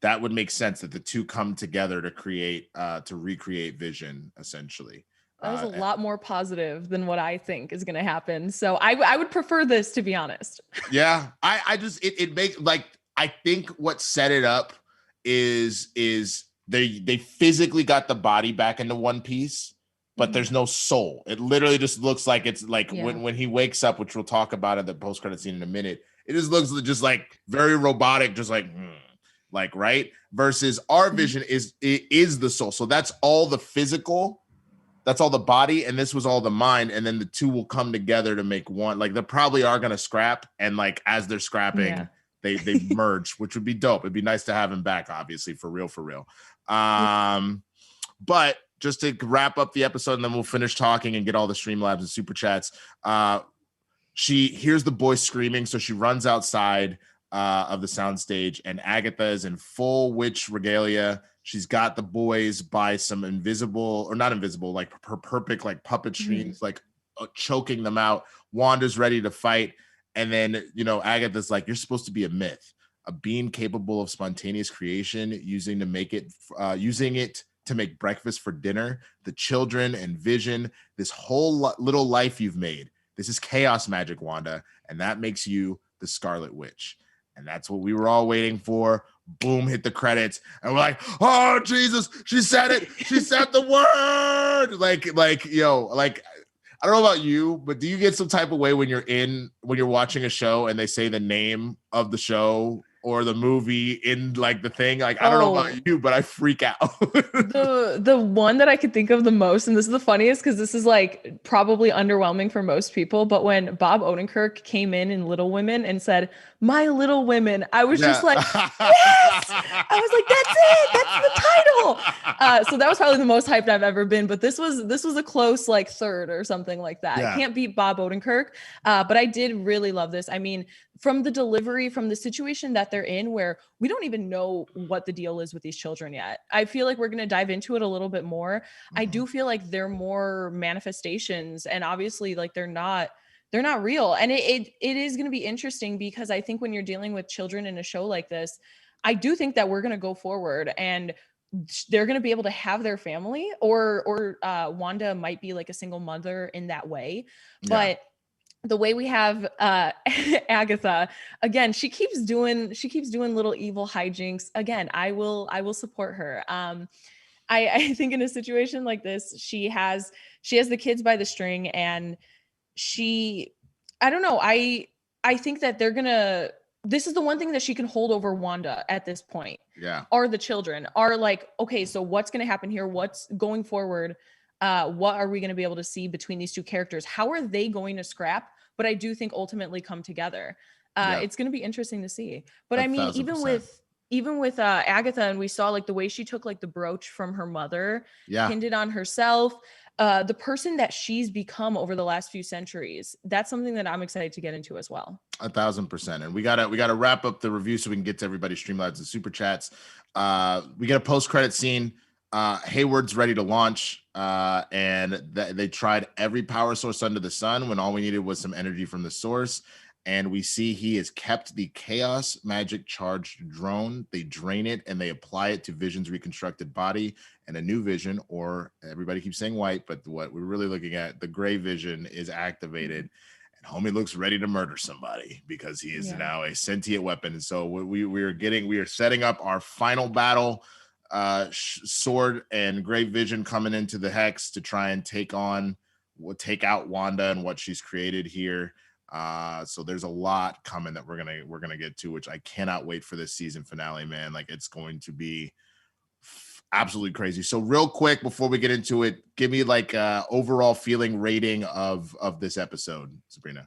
That would make sense that the two come together to recreate Vision, essentially.
That was a lot more positive than what I think is going to happen. So I would prefer this, to be honest.
Yeah, I just it makes, like, I think what set it up is they physically got the body back into one piece, but there's no soul. It literally just looks like it's like when he wakes up, which we'll talk about in the post-credit scene in a minute. It just looks just like very robotic, just like like, right? Versus our vision is the soul. So that's all the physical, that's all the body, and this was all the mind, and then the two will come together to make one. Like, they probably are gonna scrap, and like as they're scrapping, they merge, which would be dope. It'd be nice to have him back, obviously, for real. But just to wrap up the episode, and then we'll finish talking and get all the Streamlabs and super chats. She hears the boy screaming, so she runs outside of the soundstage, and Agatha is in full witch regalia. She's got the boys by some invisible, or not invisible, like her perfect like puppet strings, like choking them out. Wanda's ready to fight. And then, Agatha's like, you're supposed to be a myth, a being capable of spontaneous creation, using it to make breakfast for dinner, the children and Vision, this whole little life you've made. This is chaos magic, Wanda, and that makes you the Scarlet Witch. And that's what we were all waiting for. Boom, hit the credits, and we're like, oh Jesus, she said it. She said the word. Like, I don't know about you, but do you get some type of way when you're watching a show and they say the name of the show or the movie in like the thing? Like, I don't know about you, but I freak out.
The one that I could think of the most, and this is the funniest because this is like probably underwhelming for most people, but when Bob Odenkirk came in Little Women and said, "My Little Women," I was just like, yes! I was like, that's it. That's the title. So that was probably the most hyped I've ever been, but this was a close like third or something like that. I can't beat Bob Odenkirk, but I did really love this. I mean, from the delivery, from the situation that they're in, where we don't even know what the deal is with these children yet. I feel like we're going to dive into it a little bit more. I do feel like they're more manifestations, and obviously like they're not real. And it is going to be interesting because I think when you're dealing with children in a show like this, I do think that we're going to go forward and they're going to be able to have their family, or Wanda might be like a single mother in that way. But the way we have Agatha, again, she keeps doing little evil hijinks. Again, I will support her. I think in a situation like this, she has the kids by the string, and I don't know. I think that this is the one thing that she can hold over Wanda at this point. Are the children are like, okay, so what's going to happen here? What's going forward? What are we going to be able to see between these two characters? How are they going to scrap? But I do think ultimately come together. It's going to be interesting to see. But I mean,
1,000%.
even with Agatha, and we saw like the way she took like the brooch from her mother, pinned it on herself. The person that she's become over the last few centuries, that's something that I'm excited to get into as well.
1,000%. And we gotta wrap up the review so we can get to everybody's Streamlabs and super chats. We get a post-credit scene. Hayward's ready to launch, and they tried every power source under the sun when all we needed was some energy from the source. And we see he has kept the chaos magic charged drone. They drain it and they apply it to Vision's reconstructed body, and a new Vision, or everybody keeps saying white, but what we're really looking at, the gray Vision, is activated. And homie looks ready to murder somebody because he is now a sentient weapon. So we are setting up our final battle. Sword and Gray Vision coming into the Hex to try and take out Wanda and what she's created here. So there's a lot coming that we're gonna get to, which I cannot wait for this season finale, man. Like, it's going to be absolutely crazy. So real quick before we get into it, give me like overall feeling rating of this episode, Sabrina.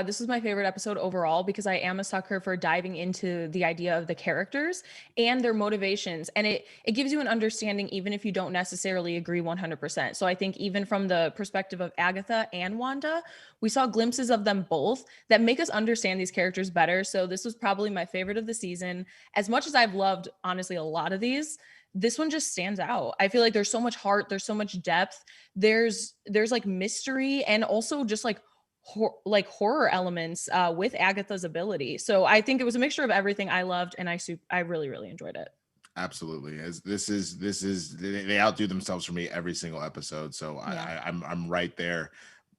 This is my favorite episode overall because I am a sucker for diving into the idea of the characters and their motivations. And it gives you an understanding, even if you don't necessarily agree 100%. So I think even from the perspective of Agatha and Wanda, we saw glimpses of them both that make us understand these characters better. So this was probably my favorite of the season. As much as I've loved, honestly, a lot of these, this one just stands out. I feel like there's so much heart, there's so much depth, there's like mystery, and also just like horror elements with Agatha's ability. So I think it was a mixture of everything I loved, and I really, really enjoyed it.
Absolutely. As this is they outdo themselves for me every single episode. So I'm right there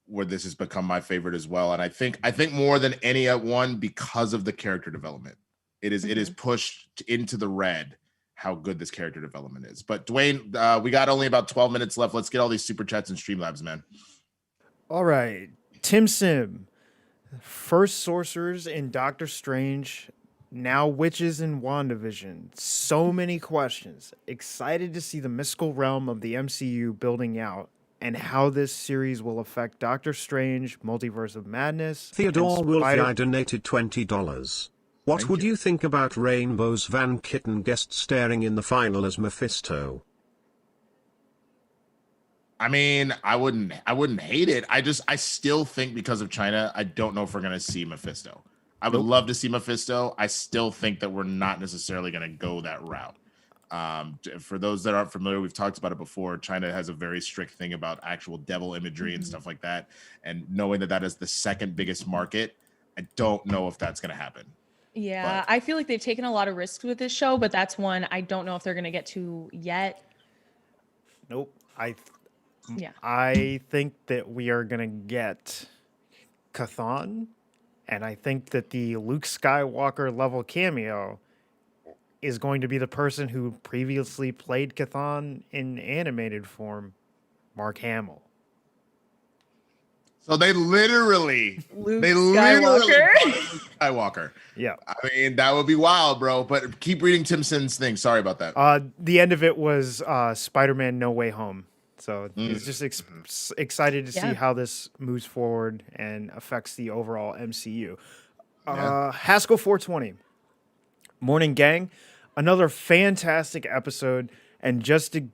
where this has become my favorite as well. And I think more than any one, because of the character development, it is pushed into the red how good this character development is. But Dwain, we got only about 12 minutes left. Let's get all these super chats and Streamlabs, man.
All right. Tim Sim, first sorcerers in Doctor Strange now witches in WandaVision. So many questions. Excited to see the mystical realm of the MCU building out and how this series will affect Doctor Strange, Multiverse of Madness.
Theodore Wolfie donated $20. What
Thank
would
you.
you think about Rainbow's Van Kitten guest starring in the final as Mephisto?
I mean, I wouldn't hate it. I still think because of China, I don't know if we're gonna see Mephisto. I would love to see Mephisto. I still think that we're not necessarily gonna go that route. For those that aren't familiar, we've talked about it before. China has a very strict thing about actual devil imagery and stuff like that. And knowing that that is the second biggest market, I don't know if that's gonna happen.
Yeah,
But-
I feel like they've taken a lot of risks with this show, but that's one I don't know if they're going to get to yet.
Nope.
Yeah.
I think that we are going to get Chthon, and I think that the Luke Skywalker level cameo is going to be the person who previously played Chthon in animated form, Mark Hamill.
So they literally
Luke
Skywalker.
Skywalker.
Skywalker.
Yeah.
I mean, that would be wild, bro. But keep reading Timson's thing. Sorry about that.
The end of it was Spider-Man No Way Home. So it's just excited to see
Yeah.
how this moves forward and affects the overall MCU.
Yeah.
Haskell 420. Morning, gang. Another fantastic episode. And just to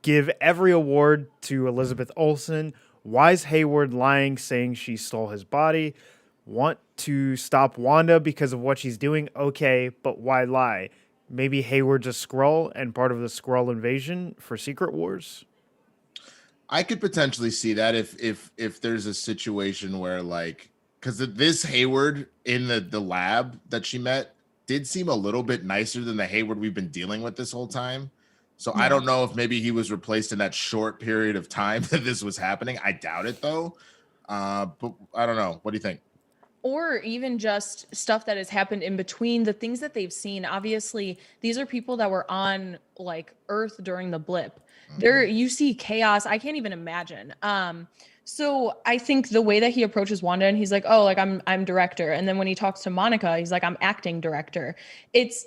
give every award to Elizabeth Olsen, why is Hayward lying, saying she stole his body? Want to stop Wanda because of what she's doing? Okay, but why lie? Maybe Hayward's a Skrull and part of the Skrull invasion for Secret Wars?
I could potentially see that if there's a situation where, like, because this Hayward in the lab that she met did seem a little bit nicer than the Hayward we've been dealing with this whole time. So I don't know if maybe he was replaced in that short period of time that this was happening. I doubt it though. But I don't know. What do you think?
Or even just stuff that has happened in between the things that they've seen. Obviously, these are people that were on like Earth during the blip. There, you see chaos. I can't even imagine. So I think the way that he approaches Wanda and he's like, oh, like I'm director. And then when he talks to Monica, he's like, I'm acting director. It's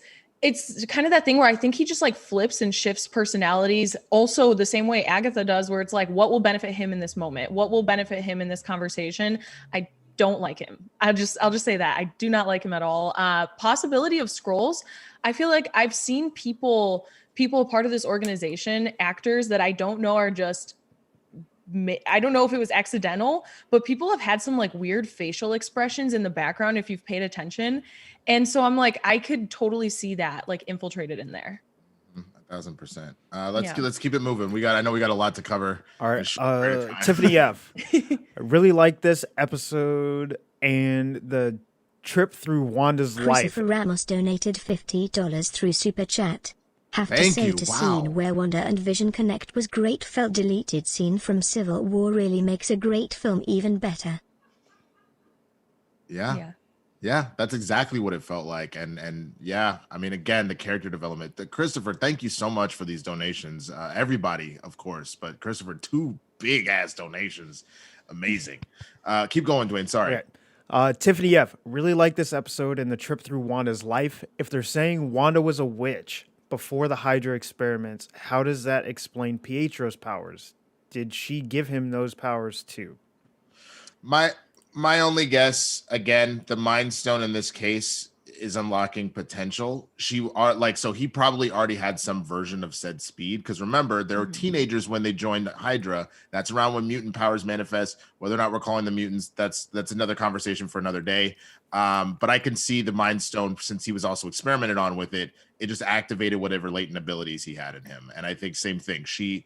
kind of that thing where I think he just like flips and shifts personalities. Also the same way Agatha does, where it's like, what will benefit him in this moment? What will benefit him in this conversation? I don't like him. I'll just say that I do not like him at all. Possibility of Skrulls. I feel like I've seen people part of this organization, actors that I don't know are just, I don't know if it was accidental, but people have had some like weird facial expressions in the background if you've paid attention. And so I'm like, I could totally see that like infiltrated in there.
1,000%.
Yeah.
Let's keep it moving. I know we got a lot to cover.
All
in a
right.
short period of time.
Tiffany F. I really like this episode and the trip through Wanda's life.
Christopher Ramos donated $50 through Super Chat. Have to
Thank
say
you.
to
Wow.
scene where Wanda and Vision connect was great. Felt deleted scene from Civil War really makes a great film even better.
Yeah, that's exactly what it felt like. And yeah, I mean, again, the character development. Christopher, thank you so much for these donations. Everybody, of course, but Christopher, 2 big ass donations. Amazing. Keep going, Dwayne. Sorry.
Okay. Tiffany F. Really like this episode and the trip through Wanda's life. If they're saying Wanda was a witch before the Hydra experiments, how does that explain Pietro's powers? Did she give him those powers too?
My only guess, again, the Mind Stone in this case is unlocking potential. So he probably already had some version of said speed, because remember, they were teenagers when they joined Hydra. That's around when mutant powers manifest. Whether or not we're calling them mutants, that's another conversation for another day. But I can see the Mind Stone, since he was also experimented on with it, it just activated whatever latent abilities he had in him. And I think same thing. She,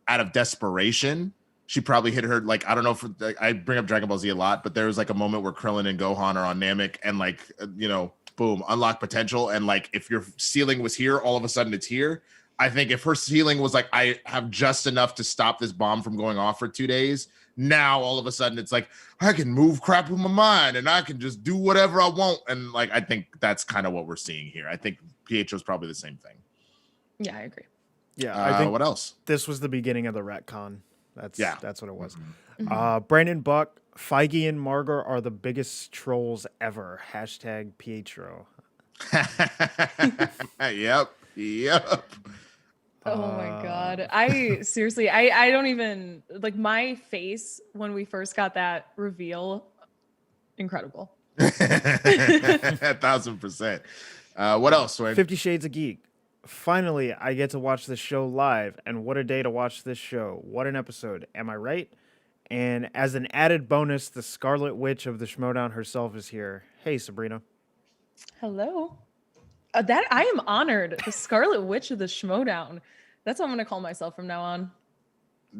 out of desperation, she probably hit her, like, I don't know if like, I bring up Dragon Ball Z a lot, but there was like a moment where Krillin and Gohan are on Namek and like, boom, unlock potential. And like, if your ceiling was here, all of a sudden it's here. I think if her ceiling was like, I have just enough to stop this bomb from going off for 2 days. Now, all of a sudden it's like, I can move crap with my mind and I can just do whatever I want. And like, I think that's kind of what we're seeing here. I think Pietro's probably the same thing.
Yeah, I agree.
Yeah. I think
what else?
this was the beginning of the retcon. That's what it was.
Mm-hmm.
Brandon Buck, Feige and Margot are the biggest trolls ever. #Pietro.
Yep.
Oh my God. I seriously, I don't even like my face when we first got that reveal. Incredible.
1,000%. What else, Dwayne?
50 Shades of Geek. Finally, I get to watch this show live, and what a day to watch this show. What an episode. Am I right? And as an added bonus, the Scarlet Witch of the Schmoedown herself is here. Hey, Sabrina.
Hello. That I am honored. The Scarlet Witch of the Schmoedown. That's what I'm going to call myself from now on.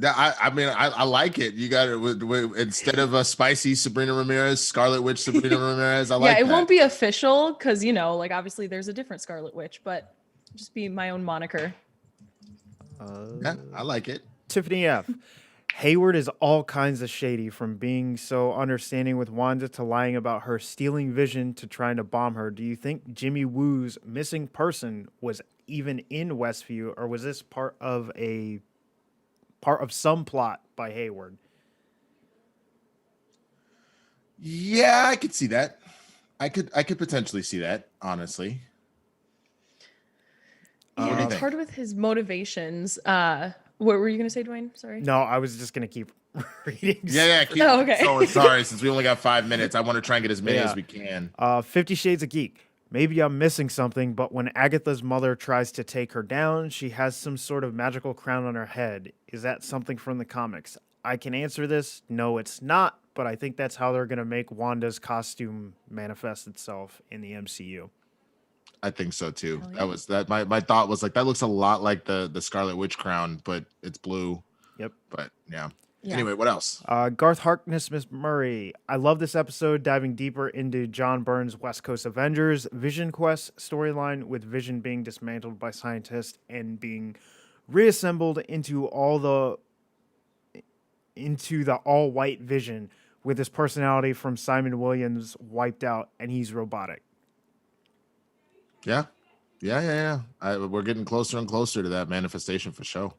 I mean, I like it. You got it instead of a spicy Sabrina Ramirez, Scarlet Witch Sabrina Ramirez. I like
Yeah, it
that.
won't be official because, you know, like obviously there's a different Scarlet Witch, but just be my own moniker.
Yeah, I like it.
Tiffany F. Hayward is all kinds of shady, from being so understanding with Wanda to lying about her stealing Vision to trying to bomb her. Do you think Jimmy Woo's missing person was even in Westview, or was this part of some plot by Hayward?
Yeah, I could see that. I could potentially see that, honestly.
Yeah, it's hard with his motivations. What were you going to say, Dwayne? Sorry.
No, I was just going to keep reading.
Yeah. Keep
okay.
going. Sorry, since we only got 5 minutes, I want to try and get as many as we can.
50 Shades of Geek. Maybe I'm missing something, but when Agatha's mother tries to take her down, she has some sort of magical crown on her head. Is that something from the comics? I can answer this. No, it's not, but I think that's how they're going to make Wanda's costume manifest itself in the MCU.
I think so too.
Oh, yeah.
That was that. My thought was like that looks a lot like the Scarlet Witch crown, but it's blue.
Yep.
But yeah.
Yeah.
Anyway, what else?
Garth Harkness, Miss Murray. I love this episode, diving deeper into John Byrne's West Coast Avengers Vision Quest storyline, with Vision being dismantled by scientists and being reassembled into the all-white Vision, with his personality from Simon Williams wiped out, and he's robotic.
Yeah. We're getting closer and closer to that manifestation for sure.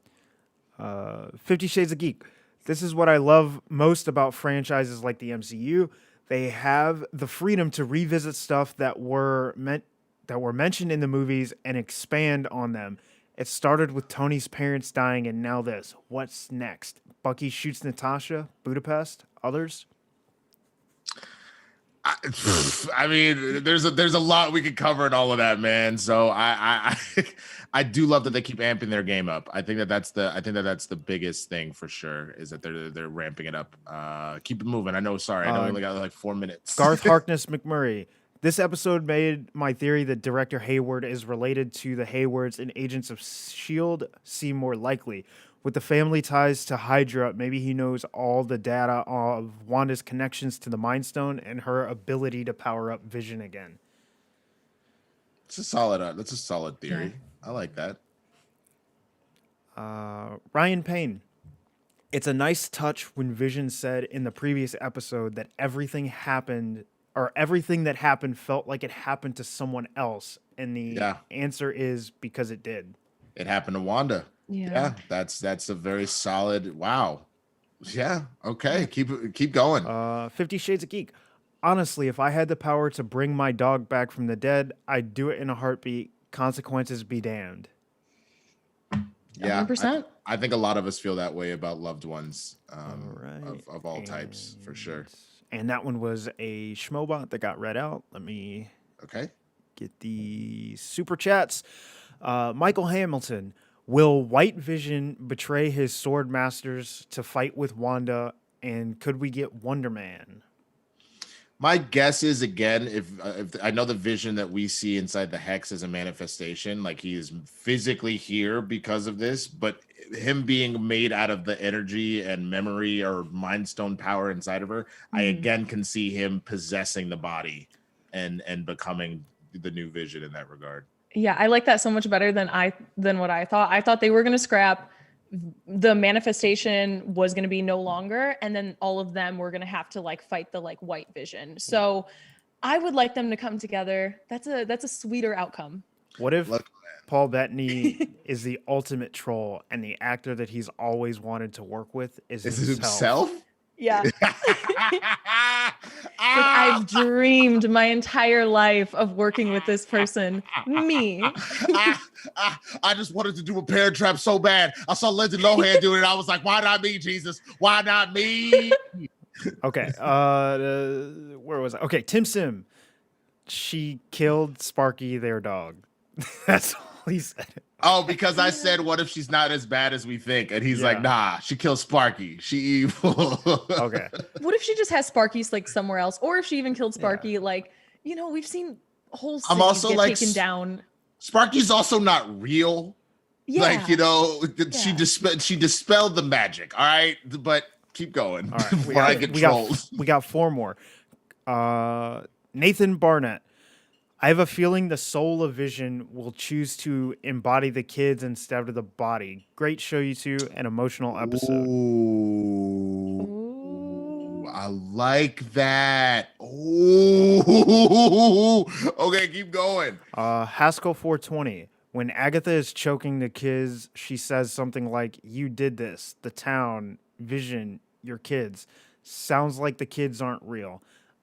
50 Shades of Geek. This is what I love most about franchises like the MCU. They have the freedom to revisit stuff that were mentioned in the movies and expand on them. It started with Tony's parents dying, and now this. What's next? Bucky shoots Natasha, Budapest, others?
I mean, there's a lot we could cover in all of that, man. So I do love that they keep amping their game up. I think that's the biggest thing for sure, is that they're ramping it up. Keep it moving. I know we only got like 4 minutes.
Garth Harkness McMurray. This episode made my theory that Director Hayward is related to the Haywards in Agents of S.H.I.E.L.D. seem more likely. With the family ties to Hydra, maybe he knows all the data of Wanda's connections to the Mind Stone and her ability to power up Vision again.
That's a solid theory. Yeah. I like that.
Ryan Payne. It's a nice touch when Vision said in the previous episode that everything that happened felt like it happened to someone else. And the answer is because it did.
It happened to Wanda. Yeah, that's a very solid. Wow. Yeah. Okay. Keep going.
50 Shades of Geek. Honestly, if I had the power to bring my dog back from the dead, I'd do it in a heartbeat. Consequences be damned.
Yeah,
100%.
I think a lot of us feel that way about loved ones, of all types, for sure.
And that one was a Schmoebot that got read out. Let me get the super chats. Michael Hamilton. Will White Vision betray his sword masters to fight with Wanda, and could we get Wonder Man?
My guess is, again, if I know the Vision that we see inside the Hex is a manifestation, like he is physically here because of this, but him being made out of the energy and memory or Mind Stone power inside of her, I again can see him possessing the body and becoming the new Vision in that regard.
Yeah, I like that so much better than what I thought. I thought they were going to scrap the manifestation was going to be no longer, and then all of them were going to have to like fight the like White Vision. So I would like them to come together. That's a sweeter outcome.
What if Paul Bettany is the ultimate troll and the actor that he's always wanted to work with is himself?
Yeah. Like, I've dreamed my entire life of working with this person. Me.
I just wanted to do a Parent Trap so bad. I saw Lindsay Lohan do it, and I was like, why not me, Jesus? Why not me?
Okay. Where was I? Okay, Tim Sim. She killed Sparky, their dog. That's all he said.
Oh, because I said, what if she's not as bad as we think? And he's like, nah, she killed Sparky. She evil.
Okay.
What if she just has Sparky like somewhere else? Or if she even killed Sparky, like, you know, we've seen whole cities
also
get
like,
taken down.
Sparky's also not real.
Yeah.
Like, you know, she dispelled the magic. All right. But keep going.
All right. We got 4 more. Nathan Barnett. I have a feeling the soul of Vision will choose to embody the kids instead of the body. Great show, you two, an emotional episode.
Ooh, I like that. Ooh. Okay, keep going.
Haskell 420. When Agatha is choking the kids, she says something like, "You did this. The town, Vision, your kids." Sounds like the kids aren't real.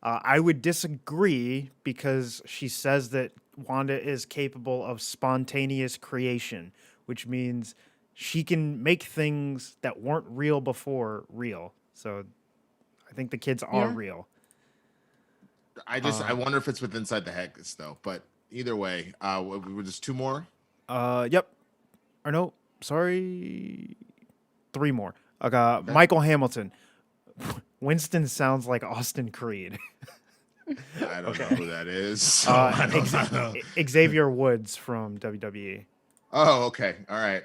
I would disagree because she says that Wanda is capable of spontaneous creation, which means she can make things that weren't real before real. So I think the kids are real.
I wonder if it's with Inside the Hex though. But either way, we're just 2 more.
Yep. Or no, sorry, 3 more. Okay. Michael Hamilton. Winston sounds like Austin Creed.
I don't know who that is.
Xavier Woods from WWE.
Oh, okay. All right.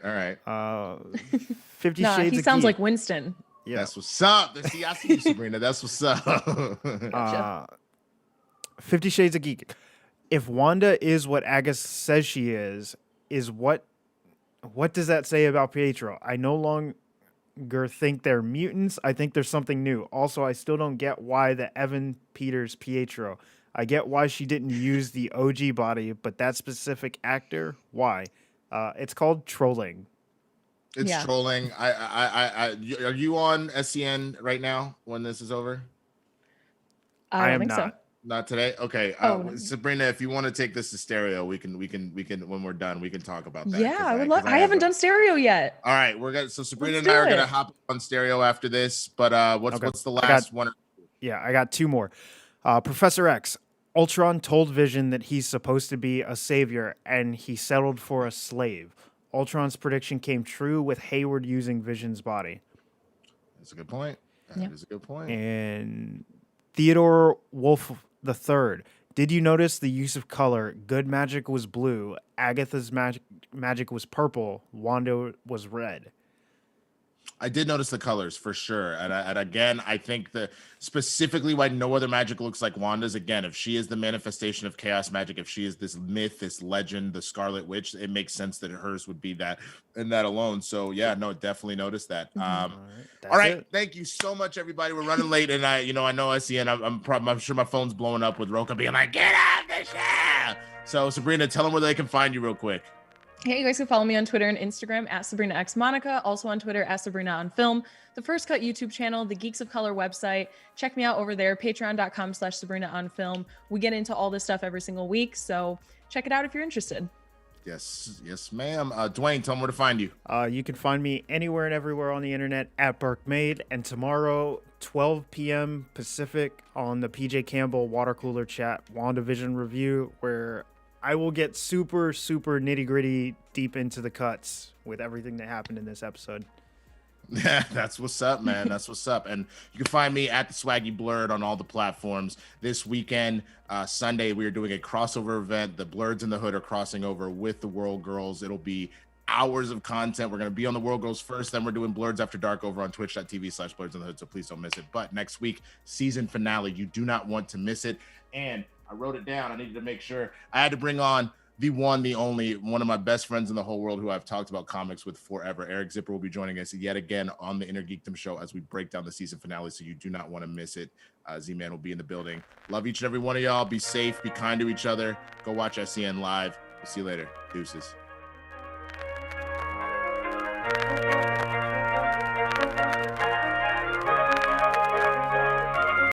50 Shades
he
of
sounds
Geek.
like Winston.
Yeah.
That's what's up. See, I see you, Sabrina. That's what's up.
Gotcha.
50 Shades of Geek. If Wanda is what Agatha says she is what does that say about Pietro? I no longer think they're mutants. I think there's something new. Also, I still don't get why the Evan Peters Pietro. I get why she didn't use the OG body, but that specific actor, why? It's called trolling.
It's trolling. Are you on SCN right now when this is over?
I don't
am
think
not.
so.
Not today. Okay.
No.
Sabrina, if you want to take this to stereo, we can when we're done, we can talk about that.
Yeah, I would love. I haven't done stereo yet.
All right, so Sabrina
Let's
and I
do
are gonna
it.
hop on stereo after this. But what's the last one?
Yeah, I got 2 more. Professor X. Ultron told Vision that he's supposed to be a savior, and he settled for a slave. Ultron's prediction came true with Hayward using Vision's body.
That's a good point. That is a good point.
And Theodore Wolf III. Did you notice the use of color? Good magic was blue. Agatha's magic was purple. Wanda was red.
I did notice the colors for sure. And again, I think that specifically why no other magic looks like Wanda's, again, if she is the manifestation of chaos magic, if she is this myth, this legend, the Scarlet Witch, it makes sense that hers would be that and that alone. So yeah, no, definitely noticed that. All right. Thank you so much, everybody. We're running late, and I know SCN. I'm sure my phone's blowing up with Roka being like, "Get off the show." So Sabrina, tell them where they can find you real quick.
Yeah, you guys can follow me on Twitter and Instagram at Sabrina X Monica, also on Twitter at Sabrina on Film, the First Cut YouTube channel, the Geeks of Color website. Check me out over there, patreon.com/Sabrina on Film. We get into all this stuff every single week, so check it out if you're interested.
Yes, ma'am. Dwain, tell them where to find you.
You can find me anywhere and everywhere on the internet at BurkeMade, and tomorrow, 12 p.m. Pacific on the PJ Campbell Water Cooler Chat WandaVision review, where I will get super, super nitty-gritty deep into the cuts with everything that happened in this episode.
Yeah, that's what's up, man. That's what's up. And you can find me at the Swaggy Blurred on all the platforms. This weekend, Sunday, we are doing a crossover event. The Blurreds in the Hood are crossing over with the World Girls. It'll be hours of content. We're going to be on the World Girls first, then we're doing Blurreds After Dark over on twitch.tv/Blurreds in the Hood, so please don't miss it. But next week, season finale, you do not want to miss it. And I wrote it down. I needed to make sure. I had to bring on the one, the only, one of my best friends in the whole world who I've talked about comics with forever. Eric Zipper will be joining us yet again on the INNERGEEKDOM Show as we break down the season finale, so you do not want to miss it. Z-Man will be in the building. Love each and every one of y'all. Be safe. Be kind to each other. Go watch SCN live. We'll see you later. Deuces.